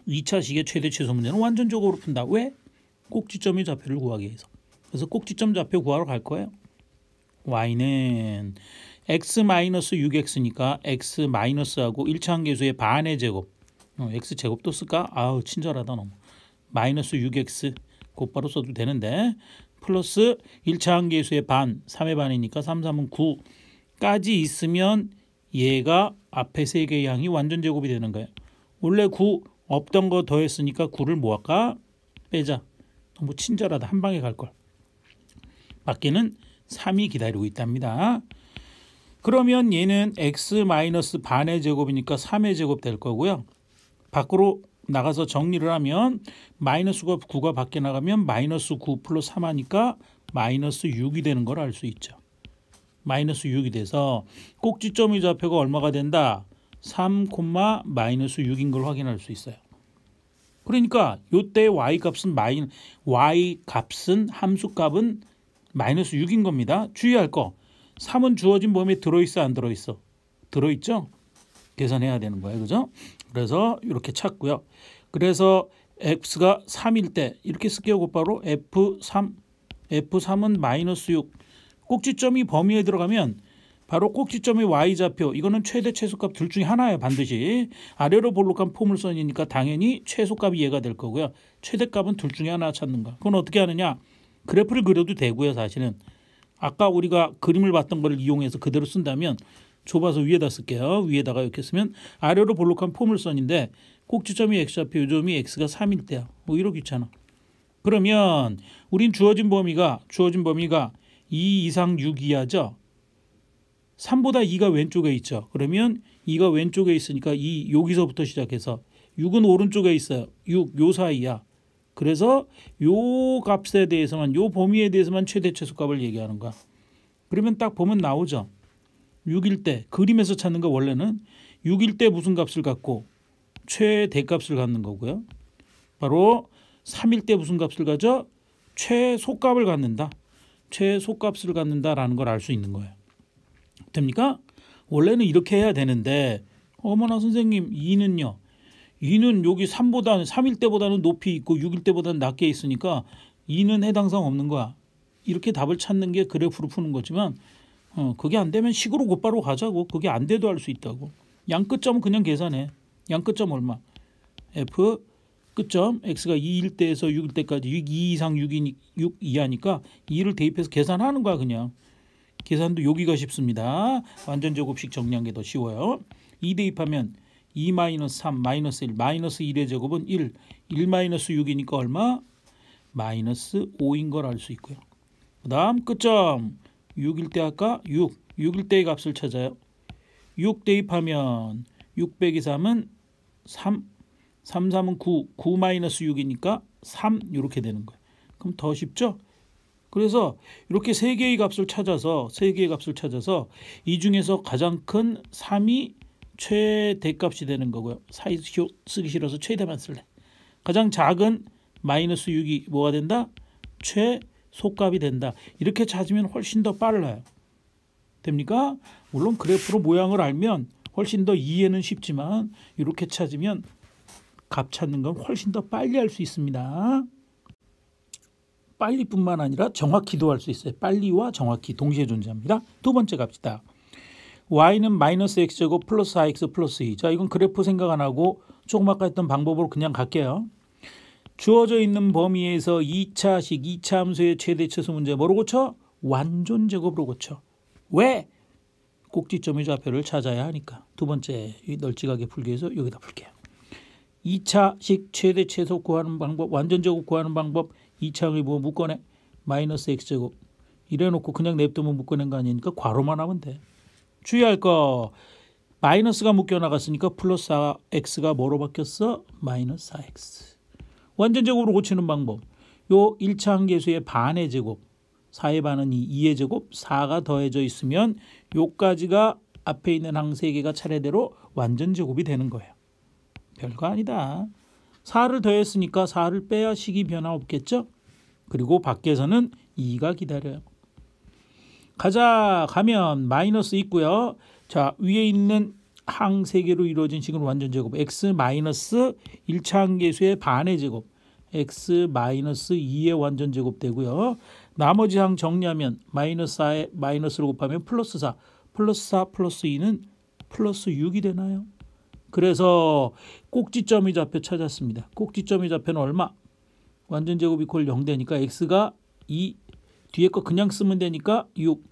2차식의 최대 최소 문제는 완전적으로 푼다. 왜? 꼭지점의 좌표를 구하기 위해서. 그래서 꼭지점 좌표 구하러 갈 거예요. y는 x 마이너스 6x니까 x 마이너스하고 1차 함계수의 반의 제곱. x 제곱도 쓸까? 아우 친절하다 너무. 마이너스 6x 곧바로 써도 되는데 플러스 1차 함계수의 반 3의 반이니까 3, 3은 9까지 있으면 얘가 앞에 세 개의 양이 완전 제곱이 되는 거예요. 원래 9 없던 거 더했으니까 9를 뭐 할까? 빼자. 너무 친절하다. 한 방에 갈 걸. 밖에는 3이 기다리고 있답니다. 그러면 얘는 x 마이너스 반의 제곱이니까 3의 제곱 될 거고요. 밖으로 나가서 정리를 하면 마이너스 9가 밖에 나가면 마이너스 9 플러스 3 하니까 마이너스 6이 되는 걸 알 수 있죠. 마이너스 6이 돼서 꼭지점의 좌표가 얼마가 된다? 3, 마이너스 6인 걸 확인할 수 있어요. 그러니까 이때 y값은 함수값은 마이너스 6인 겁니다. 주의할 거 3은 주어진 범위에 들어있어 안 들어있어? 들어있죠? 계산해야 되는 거예요. 그죠? 그래서 이렇게 찾고요. 그래서 x가 3일 때 이렇게 쓸게요. 곧바로 F3은 마이너스 6. 꼭지점이 범위에 들어가면 바로 꼭지점의 y좌표 이거는 최대 최소값 둘 중에 하나예요. 반드시 아래로 볼록한 포물선이니까 당연히 최소값이 얘가 될 거고요. 최대값은 둘 중에 하나 찾는 거. 그건 어떻게 하느냐, 그래프를 그려도 되고요. 사실은 아까 우리가 그림을 봤던 걸 이용해서 그대로 쓴다면, 좁아서 위에다 쓸게요. 위에다가 이렇게 쓰면 아래로 볼록한 포물선인데 꼭지점이 x좌표, 요점이 x가 3일 때야. 뭐 이러기 있잖아. 그러면 우린 주어진 범위가 2 이상 6 이하죠. 3보다 2가 왼쪽에 있죠. 그러면 2가 왼쪽에 있으니까 여기서부터 시작해서 6은 오른쪽에 있어요. 6 요 사이야. 그래서 요 값에 대해서만, 요 범위에 대해서만 최대 최소값을 얘기하는 거야. 그러면 딱 보면 나오죠. 6일 때 그림에서 찾는 거, 원래는 6일 때 무슨 값을 갖고 최대값을 갖는 거고요. 바로 3일 때 무슨 값을 가져? 최소값을 갖는다. 최소값을 갖는다라는 걸 알 수 있는 거예요. 됩니까? 원래는 이렇게 해야 되는데, 어머나 선생님, 2는요? 2는 여기 3일 때보다는 높이 있고 6일 때보다는 낮게 있으니까 2는 해당사항 없는 거야. 이렇게 답을 찾는 게 그래프로 푸는 거지만, 그게 안 되면 식으로 곧바로 가자고. 그게 안 돼도 할 수 있다고. 양 끝점은 그냥 계산해. 양 끝점 얼마? F 끝점 x가 2일 때에서 6일 때까지 2 이상 6 이하니까 2를 대입해서 계산하는 거야. 그냥 계산도 여기가 쉽습니다. 완전 제곱식 정리한 게 더 쉬워요. 2 대입하면 2 마이너스 3 마이너스 1 마이너스 1의 제곱은 1 마이너스 6이니까 얼마? 마이너스 5인 걸 알 수 있고요. 그 다음 끝점 6일 때 아까 6일 때의 값을 찾아요. 6 대입하면 6 빼기 3은 3 3은 9 마이너스 6이니까 3 이렇게 되는 거예요. 그럼 더 쉽죠? 그래서 이렇게 세 개의 값을 찾아서 이 중에서 가장 큰 3이 최대값이 되는 거고요. 사이 쓰기 싫어서 최대만 쓸래. 가장 작은 마이너스 6이 뭐가 된다? 최소값이 된다. 이렇게 찾으면 훨씬 더 빨라요. 됩니까? 물론 그래프로 모양을 알면 훨씬 더 이해는 쉽지만 이렇게 찾으면 값 찾는 건 훨씬 더 빨리 할 수 있습니다. 빨리뿐만 아니라 정확히도 할 수 있어요. 빨리와 정확히 동시에 존재합니다. 두 번째 갑시다. y는 마이너스 x제곱 플러스 4x 플러스 2. 자, 이건 그래프 생각 안 하고 조금 아까 했던 방법으로 그냥 갈게요. 주어져 있는 범위에서 2차식, 2차 함수의 최대 최소 문제 뭐로 고쳐? 완전 제곱으로 고쳐. 왜? 꼭지점의 좌표를 찾아야 하니까. 두 번째, 널찍하게 풀기 위해서 여기다 풀게요. 2차식 최대 최소 구하는 방법, 완전 제곱 구하는 방법, 2차항을 뭐 묶어내? 마이너스 x제곱. 이래놓고 그냥 냅두면 묶어낸 거 아니니까 괄호만 하면 돼. 주의할 거, 마이너스가 묶여나갔으니까 플러스 4x가 뭐로 바뀌었어? 마이너스 4x. 완전 제곱으로 고치는 방법, 요 1차항 계수의 반의 제곱, 4의 반은 2의 제곱, 4가 더해져 있으면 요까지가 앞에 있는 항 3개가 차례대로 완전 제곱이 되는 거예요. 별거 아니다. 4를 더했으니까 4를 빼야 식이 변화 없겠죠? 그리고 밖에서는 2가 기다려요. 가면 마이너스 있고요. 자, 위에 있는 항 3개로 이루어진 식은 완전 제곱, x 마이너스 1차항 계수의 반의 제곱, x 마이너스 2의 완전 제곱 되고요. 나머지 항 정리하면 마이너스 4에 마이너스를 곱하면 플러스 4, 플러스 4 플러스 2는 플러스 6이 되나요? 그래서 꼭지점의 좌표 찾았습니다. 꼭지점의 좌표는 얼마? 완전 제곱 이퀄 0 되니까 x가 2, 뒤에 거 그냥 쓰면 되니까 6,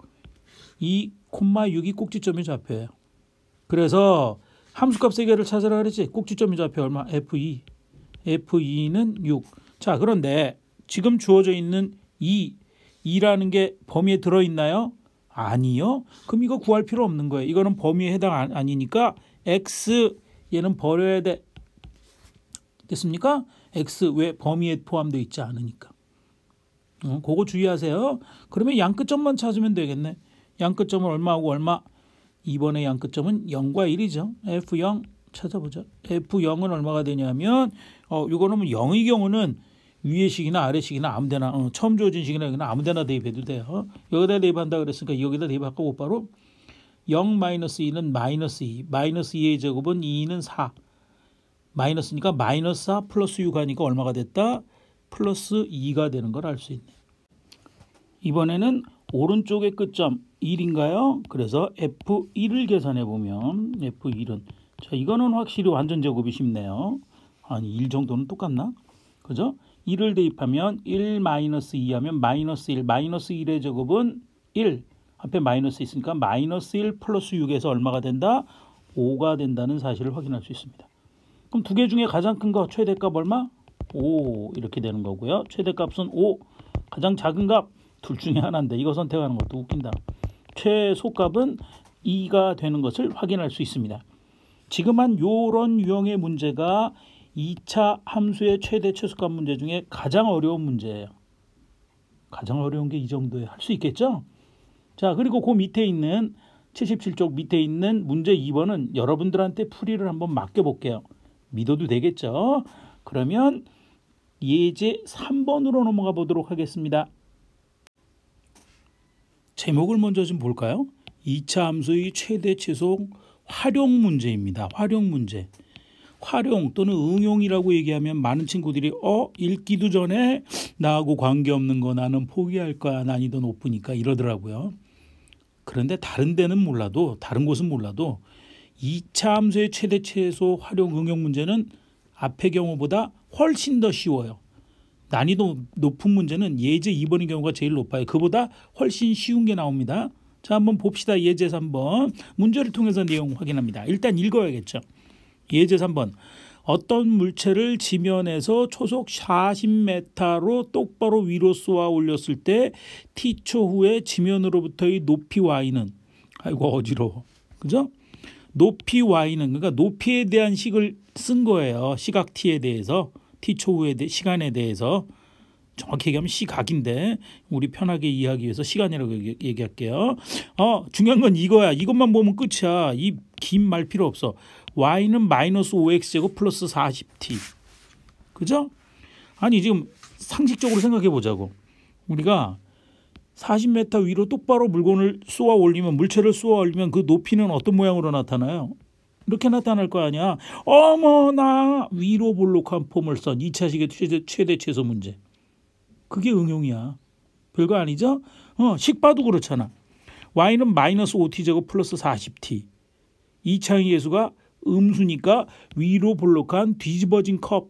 2,6이 꼭지점의 좌표예요. 그래서 함수값 3개를 찾으라 그랬지. 꼭지점의 좌표 얼마? F2. F2는 6. 자, 그런데 지금 주어져 있는 2라는 게 범위에 들어있나요? 아니요. 그럼 이거 구할 필요 없는 거예요. 이거는 범위에 해당 아니니까 X 얘는 버려야 돼. 됐습니까? X 왜 범위에 포함되어 있지 않으니까. 그거 주의하세요. 그러면 양끝점만 찾으면 되겠네. 양끝점은 얼마하고 얼마? 이번에 양끝점은 0과 1이죠. F0 찾아보자. F0은 얼마가 되냐면 이거는 0의 경우는 위의 식이나 아래 식이나 아무데나 처음 주어진 식이나 여기나 아무데나 대입해도 돼요. 여기다 대입한다 그랬으니까 여기다 대입할까 곧바로 0 마이너스 2는 마이너스 2. 마이너스 2의 제곱은 2는 4. 마이너스니까 마이너스 4 플러스 6 하니까 얼마가 됐다? 플러스 2가 되는 걸 알 수 있네. 이번에는 오른쪽의 끝점 1인가요? 그래서 F1을 계산해 보면 F1은 자 이거는 확실히 완전 제곱이 쉽네요. 아니 1 정도는 똑같나? 그죠? 1을 대입하면 1 마이너스 2 하면 마이너스 1 마이너스 1의 제곱은 1 앞에 마이너스 있으니까 마이너스 1 플러스 6에서 얼마가 된다? 5가 된다는 사실을 확인할 수 있습니다. 그럼 두 개 중에 가장 큰 거 최대값 얼마? 5 이렇게 되는 거고요. 최대값은 5 가장 작은 값 둘 중에 하나인데 이거 선택하는 것도 웃긴다. 최소값은 2가 되는 것을 확인할 수 있습니다. 지금 한 요런 유형의 문제가 2차 함수의 최대 최소값 문제 중에 가장 어려운 문제예요. 가장 어려운 게 이 정도에 할 수 있겠죠? 자 그리고 그 밑에 있는 77쪽 밑에 있는 문제 2번은 여러분들한테 풀이를 한번 맡겨볼게요. 믿어도 되겠죠? 그러면 예제 3번으로 넘어가 보도록 하겠습니다. 제목을 먼저 좀 볼까요? 2차 함수의 최대 최소 활용 문제입니다. 활용 문제. 활용 또는 응용이라고 얘기하면 많은 친구들이 읽기도 전에 나하고 관계없는 거 나는 포기할 거야. 난이도 높으니까 이러더라고요. 그런데 다른 데는 몰라도 다른 곳은 몰라도 2차 함수의 최대 최소 활용 응용 문제는 앞의 경우보다 훨씬 더 쉬워요. 난이도 높은 문제는 예제 2번의 경우가 제일 높아요. 그보다 훨씬 쉬운 게 나옵니다. 자 한번 봅시다. 예제 3번 문제를 통해서 내용 확인합니다. 일단 읽어야겠죠. 예제 3번 어떤 물체를 지면에서 초속 40m로 똑바로 위로 쏘아 올렸을 때 t초 후에 지면으로부터의 높이 y는 아이고 어지러워. 그죠? 높이 y는 그러니까 높이에 대한 식을 쓴 거예요. 시각 t에 대해서 t초 후의 시간에 대해서 정확히 얘기하면 시각인데 우리 편하게 이해하기 위해서 시간이라고 얘기할게요. 중요한 건 이거야. 이것만 보면 끝이야. 이 긴 말 필요 없어. y는 마이너스 5x제곱 플러스 40t. 그죠? 아니 지금 상식적으로 생각해 보자고. 우리가 40m 위로 똑바로 물건을 쏘아 올리면 물체를 쏘아 올리면 그 높이는 어떤 모양으로 나타나요? 이렇게 나타날 거 아니야. 어머나 위로 볼록한 포물선 2차식의 최대 최소 문제. 그게 응용이야. 별거 아니죠? 식 봐도 그렇잖아. y는 마이너스 5t제곱 플러스 40t. 2차의 예수가 음수니까 위로 볼록한 뒤집어진 컵.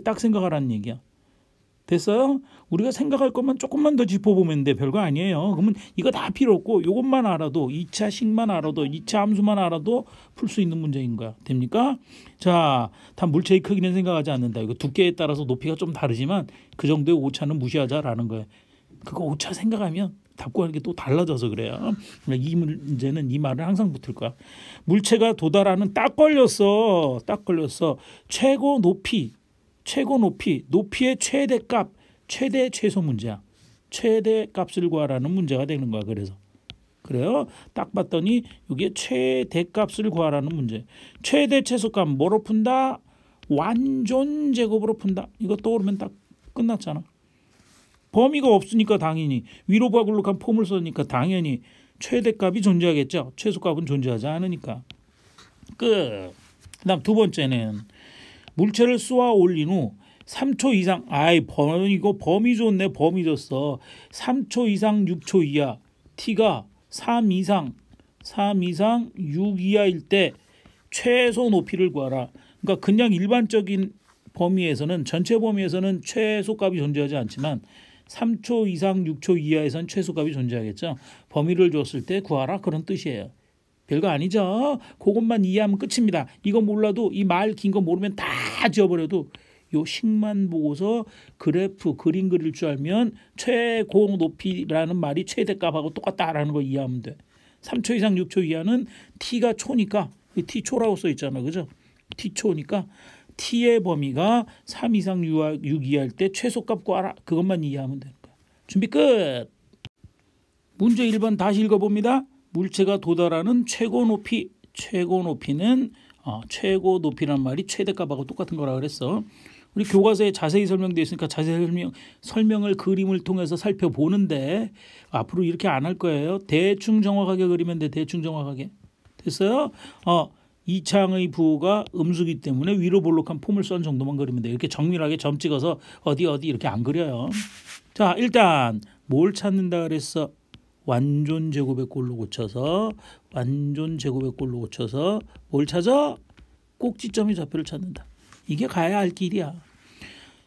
딱 생각하라는 얘기야. 됐어요? 우리가 생각할 것만 조금만 더 짚어보면 돼. 별거 아니에요. 그러면 이거 다 필요 없고 이것만 알아도 2차식만 알아도 2차 함수만 알아도 풀 수 있는 문제인 거야. 됩니까? 자, 다 물체의 크기는 생각하지 않는다. 이거 두께에 따라서 높이가 좀 다르지만 그 정도의 오차는 무시하자라는 거예요. 그거 오차 생각하면 답고 하는 게 또 달라져서 그래요. 이 문제는 이 말을 항상 붙을 거야. 물체가 도달하는 딱 걸렸어. 최고 높이, 높이의 최대값, 최대 최소 문제야. 최대값을 구하라는 문제가 되는 거야. 그래요. 딱 봤더니 이게 최대값을 구하라는 문제. 최대 최소값 뭐로 푼다? 완전 제곱으로 푼다. 이거 떠오르면 딱 끝났잖아. 범위가 없으니까 당연히 위로 볼록한 포물선이니까 당연히 최대값이 존재하겠죠. 최소값은 존재하지 않으니까. 그다음 두 번째는 물체를 쏘아 올린 후 3초 이상 이거 범위 좋네. 범위 줬어. 3초 이상 6초 이하 t가 3 이상 6 이하일 때 최소 높이를 구하라. 그러니까 그냥 일반적인 범위에서는 전체 범위에서는 최소값이 존재하지 않지만 3초 이상 6초 이하에선 최소값이 존재하겠죠. 범위를 줬을 때 구하라 그런 뜻이에요. 별거 아니죠. 그것만 이해하면 끝입니다. 이거 몰라도 이 말 긴 거 모르면 다 지워버려도 요 식만 보고서 그래프 그림 그릴 줄 알면 최고 높이라는 말이 최대값하고 똑같다라는 거 이해하면 돼. 3초 이상 6초 이하는 t가 초니까 t초라고 써 있잖아. 그죠? t초니까 t의 범위가 3 이상 6 이하일 때 최소값 구하라. 그것만 이해하면 되는 거야. 준비 끝. 문제 1번 다시 읽어봅니다. 물체가 도달하는 최고 높이. 최고 높이는 최고 높이란 말이 최대값하고 똑같은 거라 그랬어. 우리 교과서에 자세히 설명되어 있으니까 자세히 설명을 그림을 통해서 살펴보는데 앞으로 이렇게 안 할 거예요. 대충 정확하게 그리면 돼. 대충 정확하게. 됐어요? 이 창의 부호가 음수기 때문에 위로 볼록한 폼을 쏜 정도만 그리면 돼요. 이렇게 정밀하게 점 찍어서 어디 이렇게 안 그려요. 자, 일단 뭘 찾는다 그랬어? 완전 제곱의 꼴로 고쳐서 뭘 찾아? 꼭지점의 좌표를 찾는다. 이게 가야 할 길이야.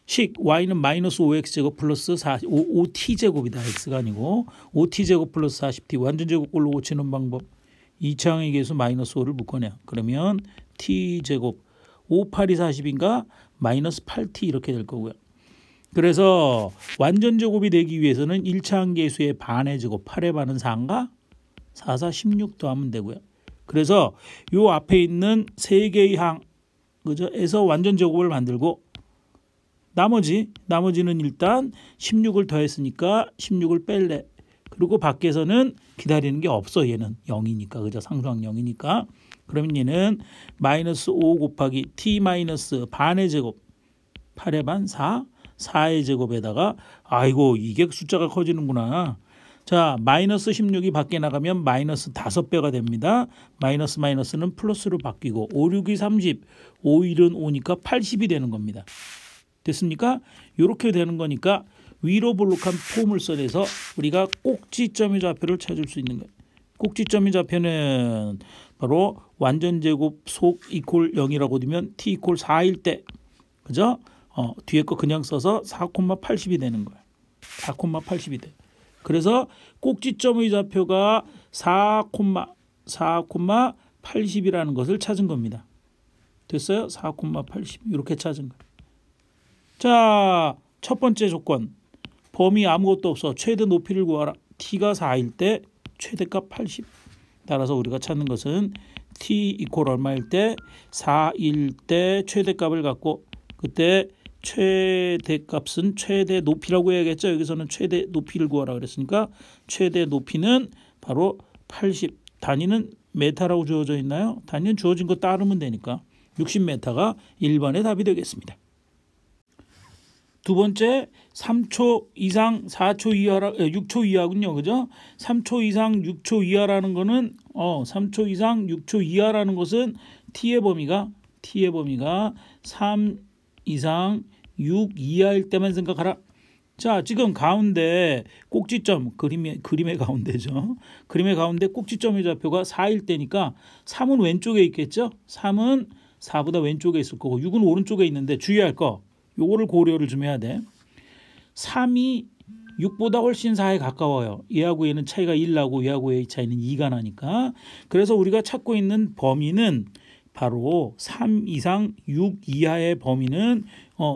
식 y는 마이너스 5x제곱 플러스 5t제곱이다. x가 아니고 5t제곱 플러스 40t 완전 제곱꼴로 고치는 방법. 이 창의 계수 마이너스 5를 묶어내. 그러면 t제곱 5, 8이 40인가 마이너스 8t 이렇게 될 거고요. 그래서 완전 제곱이 되기 위해서는 1차항 계수의 반의 제곱 8의 반은 4인가? 4, 4, 16 더하면 되고요. 그래서 요 앞에 있는 세 개의 항 그죠? 에서 완전 제곱을 만들고 나머지는 일단 16을 더했으니까 16을 뺄래. 그리고 밖에서는 기다리는 게 없어. 얘는 0이니까. 그죠? 상수항 0이니까. 그러면 얘는 마이너스 5 곱하기 t 마이너스 반의 제곱 8의 반 4의 제곱에다가 아이고 이게 숫자가 커지는구나. 자, 마이너스 16이 밖에 나가면 마이너스 5배가 됩니다. 마이너스는 플러스로 바뀌고 5, 6이 30, 5, 1은 5니까 80이 되는 겁니다. 됐습니까? 이렇게 되는 거니까 위로 볼록한 폼을 써내서 우리가 꼭지점의 좌표를 찾을 수 있는 거예요. 꼭지점의 좌표는 바로 완전 제곱 속 이퀄 0이라고 두면 t 이퀄 4일 때 그죠? 뒤에 거 그냥 써서 4,80이 되는 거예요. 4,80이 돼. 그래서 꼭지점의 좌표가 4,80이라는 것을 찾은 겁니다. 됐어요? 4,80 이렇게 찾은 거예요. 자, 첫 번째 조건. 범위 아무것도 없어. 최대 높이를 구하라. t가 4일 때 최대값 80. 따라서 우리가 찾는 것은 t 이퀄 얼마일 때 4일 때 최대값을 갖고 그때 최대값은 최대 높이라고 해야겠죠. 여기서는 최대 높이를 구하라 그랬으니까 최대 높이는 바로 80. 단위는 메타라고 주어져 있나요? 단위는 주어진 거 따르면 되니까 60m가 1번의 답이 되겠습니다. 두 번째 3초 이상 4초 이하라 6초 이하군요. 그죠? 3초 이상 6초 이하라는 거는 3초 이상 6초 이하라는 것은 t의 범위가 3 이상 6 이하일 때만 생각하라. 자, 지금 가운데 꼭지점 그림의 가운데죠. 그림의 가운데 꼭지점의 좌표가 4일 때니까 3은 왼쪽에 있겠죠. 3은 4보다 왼쪽에 있을 거고 6은 오른쪽에 있는데 주의할 거 요거를 고려를 좀 해야 돼. 3이 6보다 훨씬 4에 가까워요. 얘하고 얘는 차이가 1 나고 얘하고 얘의 차이는 2가 나니까. 그래서 우리가 찾고 있는 범위는 바로 3 이상 6 이하의 범위는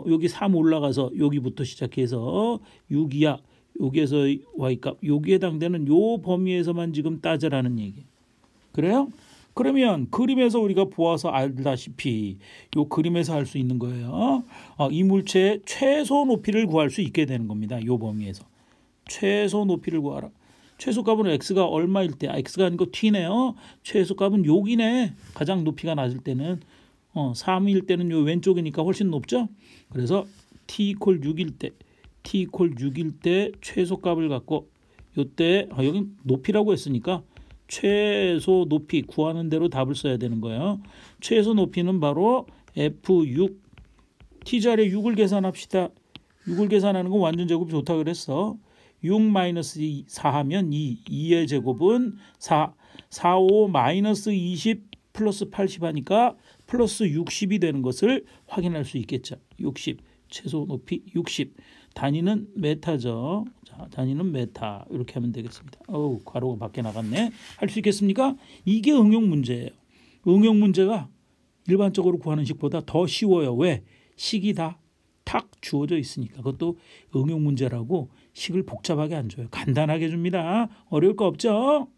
여기 3 올라가서 여기부터 시작해서 6 이하 여기에서 y값 여기에 해당되는 요 범위에서만 지금 따져라는 얘기. 그래요? 그러면 그림에서 우리가 보아서 알다시피 요 그림에서 할 수 있는 거예요. 이 물체의 최소 높이를 구할 수 있게 되는 겁니다. 요 범위에서. 최소 높이를 구하라. 최소값은 x가 얼마일 때? x가 아니고 t네요. 최소값은 여기네. 가장 높이가 낮을 때는 3일 때는 요 왼쪽이니까 훨씬 높죠. 그래서 t 이퀄 6일 때 최소값을 갖고 요때 여기 높이라고 했으니까 최소 높이 구하는 대로 답을 써야 되는 거예요. 최소 높이는 바로 F6 t자리에 6을 계산합시다. 6을 계산하는 건 완전 제곱이 좋다 그랬어. 6 마이너스 4 하면 2의 제곱은 4 5 마이너스 20 플러스 80 하니까 플러스 60이 되는 것을 확인할 수 있겠죠. 60 최소 높이 60 단위는 메타죠. 자, 단위는 메타 이렇게 하면 되겠습니다. 괄호가 밖에 나갔네. 할 수 있겠습니까? 이게 응용 문제예요. 응용 문제가 일반적으로 구하는 식보다 더 쉬워요. 왜? 식이 다 탁 주어져 있으니까. 그것도 응용 문제라고 식을 복잡하게 안 줘요. 간단하게 줍니다. 어려울 거 없죠?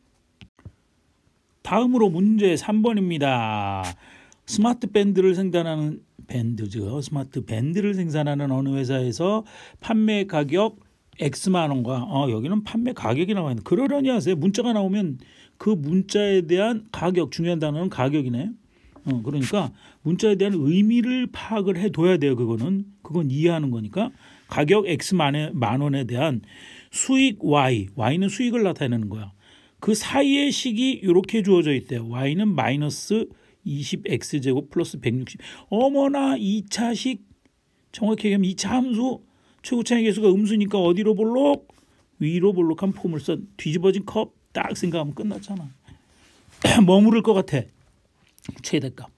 다음으로 문제 3번입니다. 스마트 밴드를 생산하는 스마트 밴드를 생산하는 어느 회사에서 판매 가격 X만 원과 여기는 판매 가격이 나와 있는 그러려니 하세요. 문자가 나오면 그 문자에 대한 가격 중요한 단어는 가격이네. 그러니까 문자에 대한 의미를 파악을 해둬야 돼요. 그건 이해하는 거니까 가격 X만 원에 대한 수익 Y는 수익을 나타내는 거야. 그 사이의 식이 이렇게 주어져 있대요. Y는 마이너스 20x제곱 플러스 160. 어머나 2차식 정확히 얘기하면 2차 함수 최고차의 계수가 음수니까 어디로 볼록? 위로 볼록한 포물선 뒤집어진 컵 딱 생각하면 끝났잖아. 머무를 것 같아. 최대값.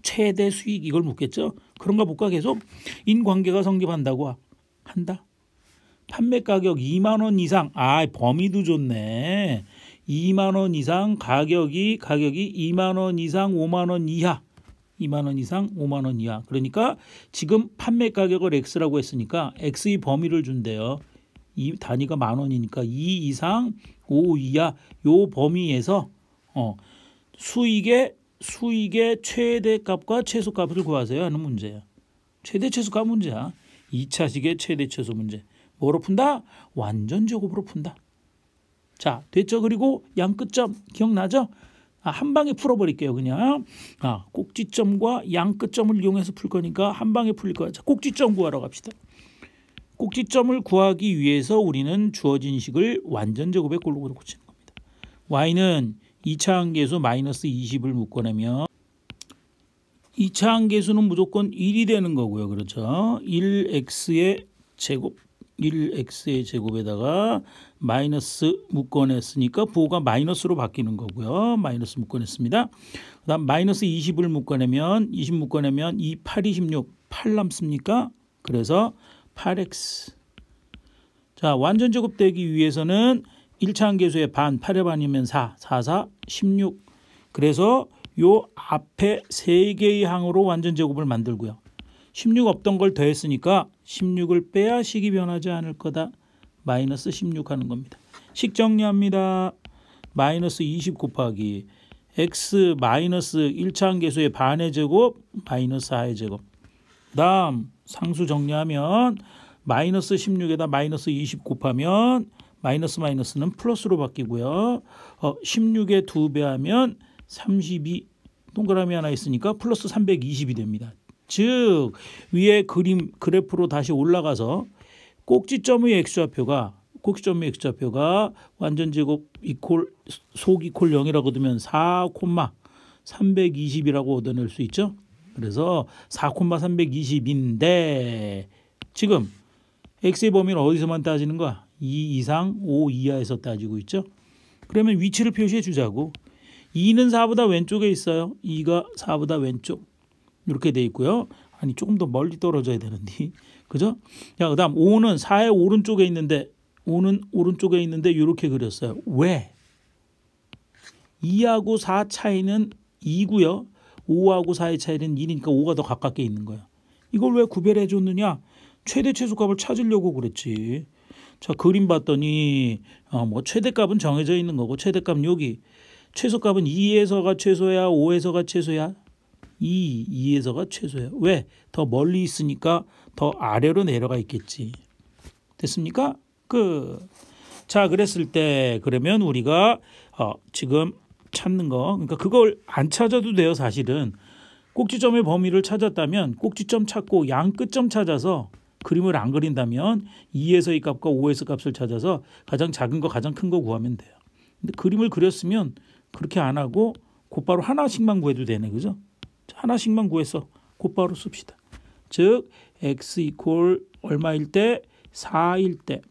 최대 수익 이걸 묻겠죠. 그런가 볼까 계속. 인관계가 성립한다고 한다. 판매 가격 2만 원 이상. 범위도 좋네. 2만 원 이상 가격이 2만 원 이상 5만 원 이하. 2만 원 이상 5만 원 이하. 그러니까 지금 판매 가격을 X라고 했으니까 X의 범위를 준대요. 이 단위가 만 원이니까 2 이상 5 이하 요 범위에서 수익의 최대값과 최소값을 구하세요 하는 문제야. 최대 최소값 문제야. 2차식의 최대 최소 문제. 뭐로 푼다? 완전 제곱으로 푼다. 자, 됐죠? 그리고 양끝점 기억나죠? 한 방에 풀어버릴게요. 그냥 꼭지점과 양끝점을 이용해서 풀 거니까 한 방에 풀릴 거야. 자, 꼭지점 구하러 갑시다. 꼭지점을 구하기 위해서 우리는 주어진 식을 완전 제곱의 꼴로 고치는 겁니다. y는 2차 항계수 마이너스 20을 묶어내면 2차 항계수는 무조건 1이 되는 거고요. 그렇죠? 1x의 제곱에다가 마이너스 묶어냈으니까 부호가 마이너스로 바뀌는 거고요. 마이너스 묶어냈습니다. 그 다음 마이너스 20을 묶어내면 20 묶어내면 2, 8, 26, 8 남습니까? 그래서 8x. 자, 완전 제곱되기 위해서는 1차 항계수의 반, 8의 반이면 4, 16. 그래서 요 앞에 3개의 항으로 완전 제곱을 만들고요. 16 없던 걸 더했으니까 16을 빼야 식이 변하지 않을 거다. 마이너스 16 하는 겁니다. 식 정리합니다. 마이너스 20 곱하기 x 마이너스 1차 항계수의 반의 제곱 마이너스 4의 제곱. 다음 상수 정리하면 마이너스 16에다 마이너스 20 곱하면 마이너스는 플러스로 바뀌고요. 16에 2배 하면 32 동그라미 하나 있으니까 플러스 320이 됩니다. 즉 위에 그래프로 다시 올라가서 꼭지점의 x좌표가 완전 제곱 이퀄 속 이퀄 0이라고 두면 4,320이라고 얻어낼 수 있죠. 그래서 4,320인데 지금 x의 범위는 어디서만 따지는 거야? 2 이상 5 이하에서 따지고 있죠. 그러면 위치를 표시해 주자고. 2는 4보다 왼쪽에 있어요. 2가 4보다 왼쪽. 이렇게 돼 있고요. 아니 조금 더 멀리 떨어져야 되는데. 그죠? 자, 그다음 5는 4의 오른쪽에 있는데 5는 오른쪽에 있는데 이렇게 그렸어요. 왜? 2하고 4 차이는 2고요. 5하고 4의 차이는 1이니까 5가 더 가깝게 있는 거야. 이걸 왜 구별해 줬느냐? 최대 최소값을 찾으려고 그랬지. 자, 그림 봤더니 최대값은 정해져 있는 거고 최대값 여기. 최소값은 2에서가 최소야, 5에서가 최소야. 2에서가 최소야. 왜? 더 멀리 있으니까 더 아래로 내려가 있겠지. 됐습니까? 자, 그랬을 때 그러면 우리가 지금 찾는 거, 그러니까 그걸 안 찾아도 돼요. 사실은 꼭지점의 범위를 찾았다면 꼭지점 찾고 양끝점 찾아서 그림을 안 그린다면 2에서의 값과 5에서 값을 찾아서 가장 작은 거 가장 큰 거 구하면 돼요. 근데 그림을 그렸으면 그렇게 안 하고 곧바로 하나씩만 구해도 되네. 그죠? 하나씩만 구해서 곧바로 씁시다. 즉 x 이퀄 얼마일 때? 4일 때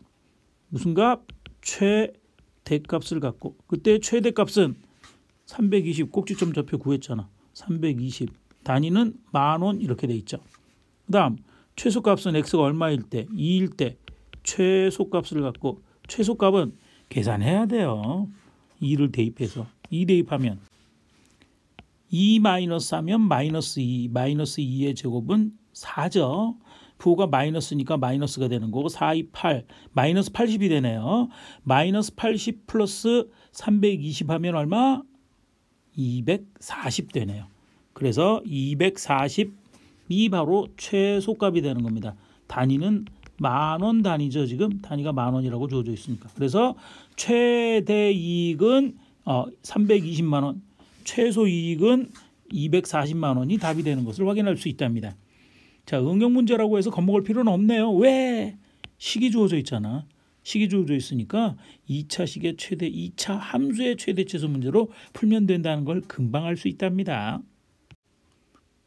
무슨 값? 최대값을 갖고 그때 최대값은 320 꼭지점 좌표 구했잖아. 320 단위는 10,000원 이렇게 돼 있죠. 그 다음 최소값은 x가 얼마일 때? 2일 때 최소값을 갖고 최소값은 계산해야 돼요. 2를 대입해서 2 대입하면 2 마이너스 하면 마이너스 2 마이너스 2의 제곱은 4죠. 부호가 마이너스니까 마이너스가 되는 거고 4, 2, 8 마이너스 80이 되네요. 마이너스 80 플러스 320 하면 얼마? 240 되네요. 그래서 240이 바로 최소값이 되는 겁니다. 단위는 10,000원 단위죠. 지금 단위가 10,000원이라고 주어져 있으니까. 그래서 최대 이익은 320만 원, 최소 이익은 240만 원이 답이 되는 것을 확인할 수 있답니다. 자, 응용 문제라고 해서 겁먹을 필요는 없네요. 왜? 식이 주어져 있잖아. 식이 주어져 있으니까 2차 식의 최대, 2차 함수의 최대 최소 문제로 풀면 된다는 걸 금방 알 수 있답니다.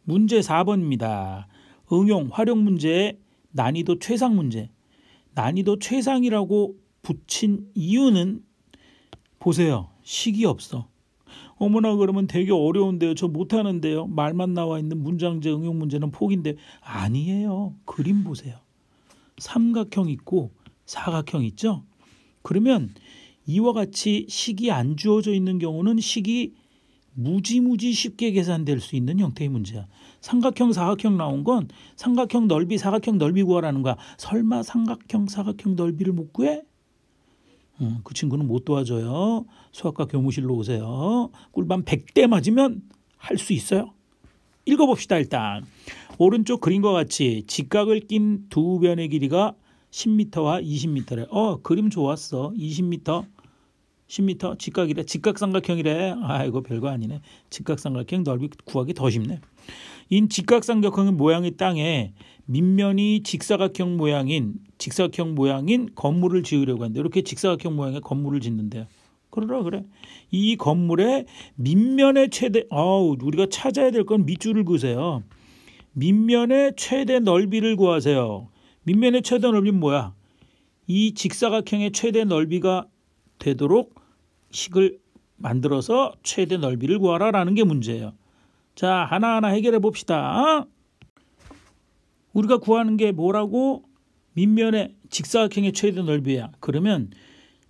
문제 4번입니다. 응용 활용 문제의 난이도 최상 문제. 난이도 최상이라고 붙인 이유는 보세요. 식이 없어. 어머나 그러면 되게 어려운데요. 저 못하는데요. 말만 나와 있는 문장제 응용 문제는 포기인데 아니에요. 그림 보세요. 삼각형 있고 사각형 있죠. 그러면 이와 같이 식이 안 주어져 있는 경우는 식이 무지무지 쉽게 계산될 수 있는 형태의 문제야. 삼각형 사각형 나온 건 삼각형 넓이 사각형 넓이 구하라는 거야. 설마 삼각형 사각형 넓이를 못 구해? 그 친구는 못 도와줘요. 수학과 교무실로 오세요. 꿀밤 100대 맞으면 할 수 있어요. 읽어봅시다. 일단 오른쪽 그림과 같이 직각을 낀 두 변의 길이가 10m와 20m래. 그림 좋았어. 20m 10m 직각이래. 직각삼각형이래. 아이고 별거 아니네. 직각삼각형 넓이 구하기 더 쉽네. 인 직각삼각형의 모양의 땅에 밑면이 직사각형 모양인 건물을 지으려고 하는데 이렇게 직사각형 모양의 건물을 짓는데요. 그래. 이 건물의 밑면의 최대 우리가 찾아야 될 건 밑줄을 그으세요. 밑면의 최대 넓이를 구하세요. 밑면의 최대 넓이는 뭐야? 이 직사각형의 최대 넓이가 되도록 식을 만들어서 최대 넓이를 구하라라는 게 문제예요. 자, 하나하나 해결해 봅시다. 우리가 구하는 게 뭐라고? 밑면의 직사각형의 최대 넓이야. 그러면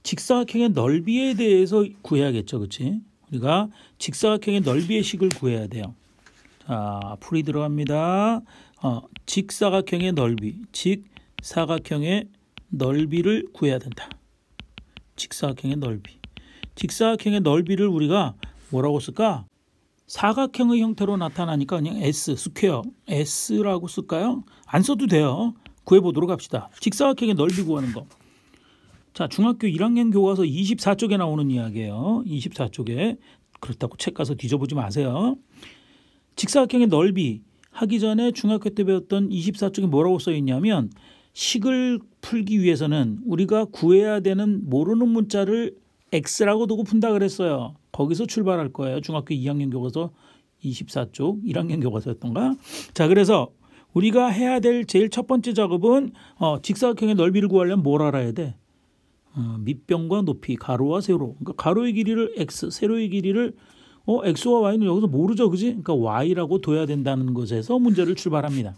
직사각형의 넓이에 대해서 구해야겠죠. 그렇지? 우리가 직사각형의 넓이의 식을 구해야 돼요. 자, 풀이 들어갑니다. 직사각형의 넓이, 직사각형의 넓이를 구해야 된다. 직사각형의 넓이를 우리가 뭐라고 쓸까? 사각형의 형태로 나타나니까 그냥 S 스퀘어 S라고 쓸까요? 안 써도 돼요. 구해보도록 합시다. 직사각형의 넓이 구하는 거. 자, 중학교 1학년 교과서 24쪽에 나오는 이야기예요. 24쪽에. 그렇다고 책 가서 뒤져보지 마세요. 직사각형의 넓이 하기 전에 중학교 때 배웠던 24쪽에 뭐라고 써 있냐면 식을 풀기 위해서는 우리가 구해야 되는 모르는 문자를 X라고 두고 푼다 그랬어요. 거기서 출발할 거예요. 중학교 2학년 교과서 24쪽 1학년 교과서였던가. 자, 그래서 우리가 해야 될 제일 첫 번째 작업은 직사각형의 넓이를 구하려면 뭘 알아야 돼? 밑변과 높이, 가로와 세로. 그러니까 가로의 길이를 X, 세로의 길이를 X와 Y는 여기서 모르죠. 그지? 그러니까 Y라고 둬야 된다는 것에서 문제를 출발합니다.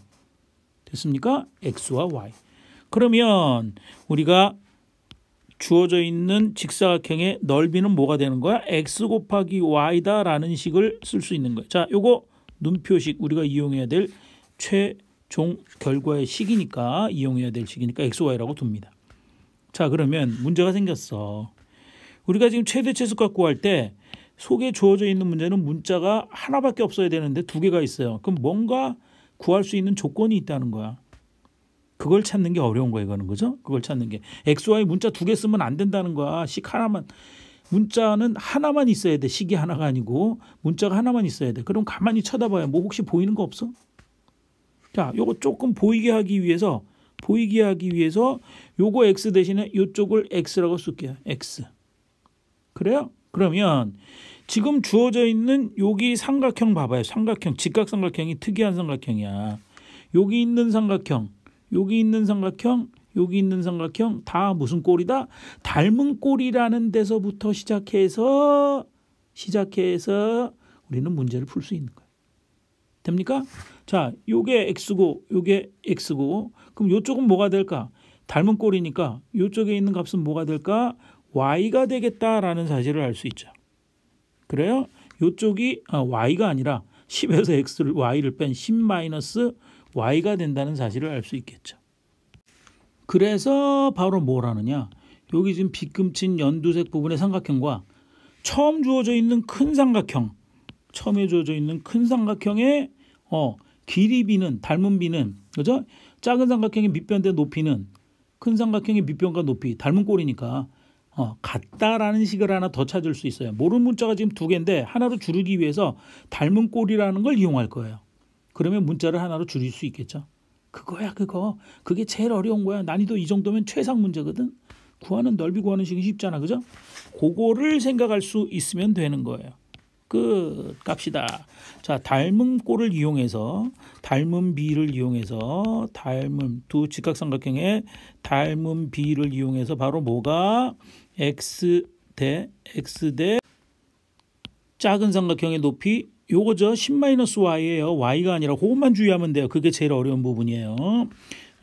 됐습니까? X와 Y. 그러면 우리가 주어져 있는 직사각형의 넓이는 뭐가 되는 거야? X 곱하기 Y다라는 식을 쓸 수 있는 거예요. 자, 요거 눈표식 우리가 이용해야 될 최종 결과의 식이니까 이용해야 될 식이니까 X, Y라고 둡니다. 자, 그러면 문제가 생겼어. 우리가 지금 최대 최소값 구할 때 속에 주어져 있는 문제는 문자가 하나밖에 없어야 되는데 두 개가 있어요. 그럼 뭔가 구할 수 있는 조건이 있다는 거야. 그걸 찾는 게 어려운 거야, 이거는. 그죠? 그걸 찾는 게. X, Y 문자 두 개 쓰면 안 된다는 거야. 식 하나만. 문자는 하나만 있어야 돼. 식이 하나가 아니고 문자가 하나만 있어야 돼. 그럼 가만히 쳐다봐요. 뭐 혹시 보이는 거 없어? 자, 요거 조금 보이게 하기 위해서 요거 X 대신에 요쪽을 X라고 쓸게요. X. 그래요? 그러면 지금 주어져 있는 여기 삼각형 봐봐요. 삼각형, 직각삼각형이 특이한 삼각형이야. 여기 있는 삼각형, 여기 있는 삼각형, 여기 있는 삼각형 다 무슨 꼴이다? 닮은 꼴이라는 데서부터 시작해서 우리는 문제를 풀 수 있는 거예요. 됩니까? 자, 요게 X고 요게 X고 그럼 요쪽은 뭐가 될까? 닮은 꼴이니까 요쪽에 있는 값은 뭐가 될까? Y가 되겠다라는 사실을 알 수 있죠. 그래요? 요쪽이 Y가 아니라 10에서 X를 Y를 뺀 10-Y가 된다는 사실을 알 수 있겠죠. 그래서 바로 뭘 하느냐? 여기 지금 빗금친 연두색 부분의 삼각형과 처음 주어져 있는 큰 삼각형, 처음에 주어져 있는 큰 삼각형의 길이 B는 닮은 B는 그죠? 작은 삼각형의 밑변 대 높이는 큰 삼각형의 밑변과 높이 닮은 꼴이니까 같다라는 식을 하나 더 찾을 수 있어요. 모르는 문자가 지금 두 개인데 하나로 줄이기 위해서 닮은 꼴이라는 걸 이용할 거예요. 그러면 문자를 하나로 줄일 수 있겠죠. 그거야 그거. 그게 제일 어려운 거야. 난이도 이 정도면 최상 문제거든. 구하는 넓이 구하는 식이 쉽잖아. 그죠? 그거를 생각할 수 있으면 되는 거예요. 끝. 값이다. 자, 닮은 꼴을 이용해서 닮은 비를 이용해서 닮은 두 직각삼각형의 닮은 비를 이용해서 바로 뭐가 x 대 작은 삼각형의 높이 요거죠. 10-y예요. y가 아니라 그것만 주의하면 돼요. 그게 제일 어려운 부분이에요.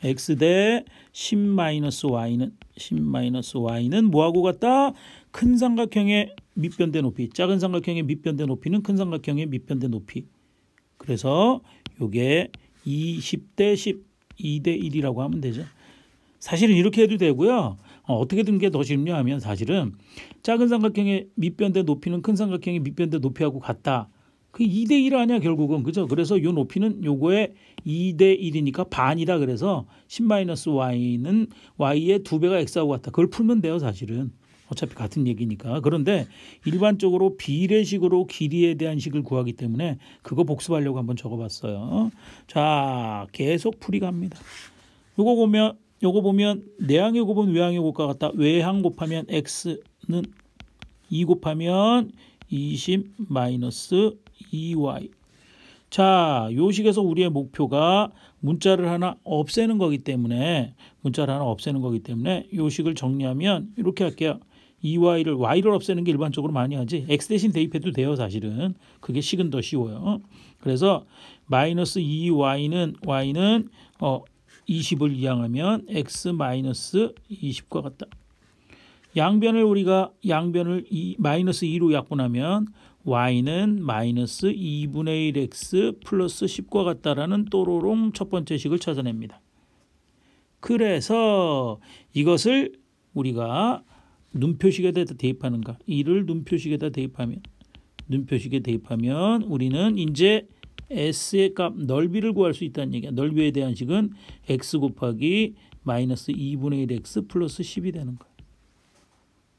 x 대 10-y는 뭐하고 같다? 큰 삼각형의 밑변대 높이. 작은 삼각형의 밑변대 높이는 큰 삼각형의 밑변대 높이. 그래서 요게 20대 10, 2대 1이라고 하면 되죠. 사실은 이렇게 해도 되고요. 어떻게 든 게 더 쉽냐 하면 사실은 작은 삼각형의 밑변대 높이는 큰 삼각형의 밑변대 높이하고 같다. 그 2대 1 아니야 결국은. 그죠? 그래서 요 높이는 요거의 2대 1이니까 반이다. 그래서 10-y는 y의 2배가 x하고 같다. 그걸 풀면 돼요 사실은. 어차피 같은 얘기니까. 그런데 일반적으로 비례식으로 길이에 대한 식을 구하기 때문에 그거 복습하려고 한번 적어봤어요. 자, 계속 풀이 갑니다. 요거 보면 내항의 곱은 외항의 곱과 같다. 외항 곱하면 x는 2 곱하면 20-2y. 자, 요 식에서 우리의 목표가 문자를 하나 없애는 거기 때문에 요 식을 정리하면 이렇게 할게요. 2y를 없애는 게 일반적으로 많이 하지. x 대신 대입해도 돼요 사실은. 그게 식은 더 쉬워요. 그래서 -2y는 20을 이항하면 x -20과 같다. 우리가 양변을 -2로 약분하면 y는 -2분의 1x 플러스 10과 같다라는 또로롱 첫 번째 식을 찾아냅니다. 그래서 이것을 우리가 눈표식에다 대입하는가? 이를 눈표식에 대입하면 우리는 이제 s의 값 넓이를 구할 수 있다는 얘기야. 넓이에 대한 식은 x 곱하기 -2분의 1x 플러스 10이 되는 거야.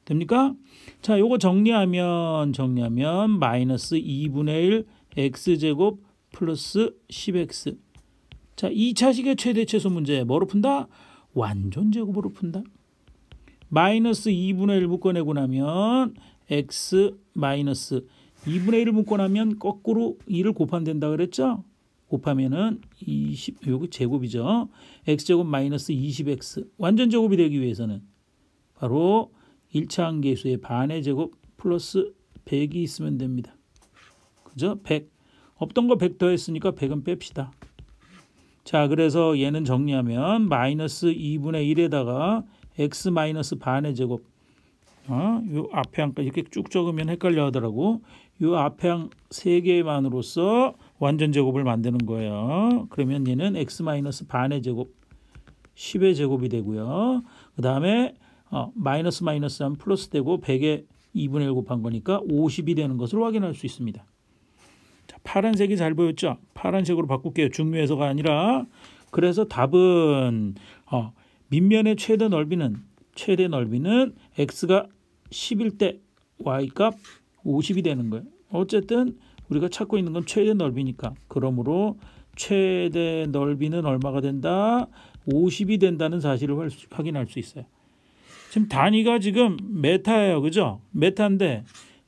됩니까? 자, 요거 정리하면 -2분의 1 x제곱 플러스 10x. 자, 2차식의 최대 최소 문제 뭐로 푼다? 완전 제곱으로 푼다. -2분의 1 묶어내고 나면 x 마이너스 2분의 1을 묶어나면 거꾸로 2를 곱하면 된다 그랬죠? 곱하면은 20, 요거 제곱이죠. x제곱 마이너스 20x. 완전 제곱이 되기 위해서는 바로 1차 함계수의 반의 제곱 플러스 100이 있으면 됩니다. 그죠? 100. 없던 거 100 더했으니까 100은 뺍시다. 자, 그래서 얘는 정리하면 -2분의 1에다가 x 마이너스 반의 제곱. 요 앞에 항까지 이렇게 쭉 적으면 헷갈려 하더라고. 요 앞에 항 3개만으로서 완전 제곱을 만드는 거예요. 그러면 얘는 x 마이너스 반의 제곱 10의 제곱이 되고요. 그 다음에 마이너스 하면 플러스 되고 100에 2분의 1 곱한 거니까 50이 되는 것을 확인할 수 있습니다. 자, 파란색이 잘 보였죠? 파란색으로 바꿀게요. 중류에서가 아니라. 그래서 답은 밑면의 최대 넓이는 x가 10일 때 y값 50이 되는 거예요. 어쨌든 우리가 찾고 있는 건 최대 넓이니까. 그러므로 최대 넓이는 얼마가 된다? 50이 된다는 사실을 확인할 수 있어요. 지금 단위가 지금 메타예요. 그죠? 메타인데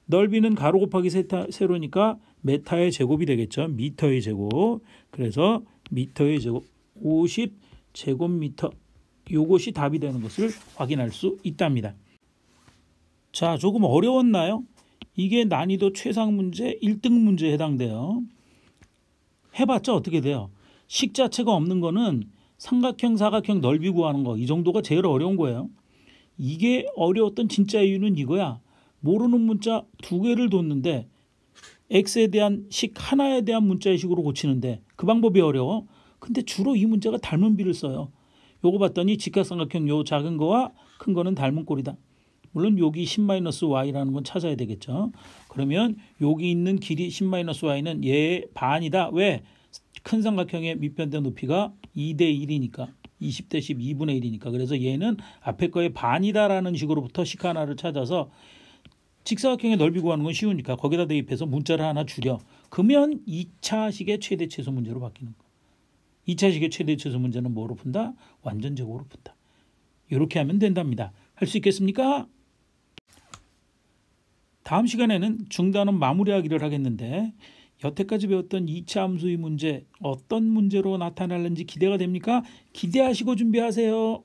넓이는 가로 곱하기 세로니까 메타의 제곱이 되겠죠. 미터의 제곱. 그래서 미터의 제곱 50 제곱미터. 이것이 답이 되는 것을 확인할 수 있답니다. 자, 조금 어려웠나요? 이게 난이도 최상 문제 1등 문제에 해당돼요. 해봤자 어떻게 돼요? 식 자체가 없는 거는 삼각형, 사각형 넓이 구하는 거 이 정도가 제일 어려운 거예요. 이게 어려웠던 진짜 이유는 이거야. 모르는 문자 2개를 뒀는데 x에 대한 식 하나에 대한 문자의식으로 고치는데 그 방법이 어려워. 근데 주로 이 문제가 닮은 비를 써요. 요거 봤더니 직각삼각형 요 작은 거와 큰 거는 닮은 꼴이다. 물론 여기 10-y라는 건 찾아야 되겠죠. 그러면 여기 있는 길이 10-y는 얘의 반이다. 왜? 큰 삼각형의 밑변대 높이가 2대 1이니까 20대 10 2분의 1이니까. 그래서 얘는 앞에 거의 반이다라는 식으로부터 식 하나를 찾아서 직사각형의 넓이 구하는 건 쉬우니까 거기다 대입해서 문자를 하나 줄여. 그러면 2차식의 최대 최소 문제로 바뀌는 거. 2차식의 최대 최소 문제는 뭐로 푼다? 완전 제곱으로 푼다. 이렇게 하면 된답니다. 할 수 있겠습니까? 다음 시간에는 중단원 마무리하기를 하겠는데 여태까지 배웠던 2차 함수의 문제 어떤 문제로 나타날는지 기대가 됩니까? 기대하시고 준비하세요.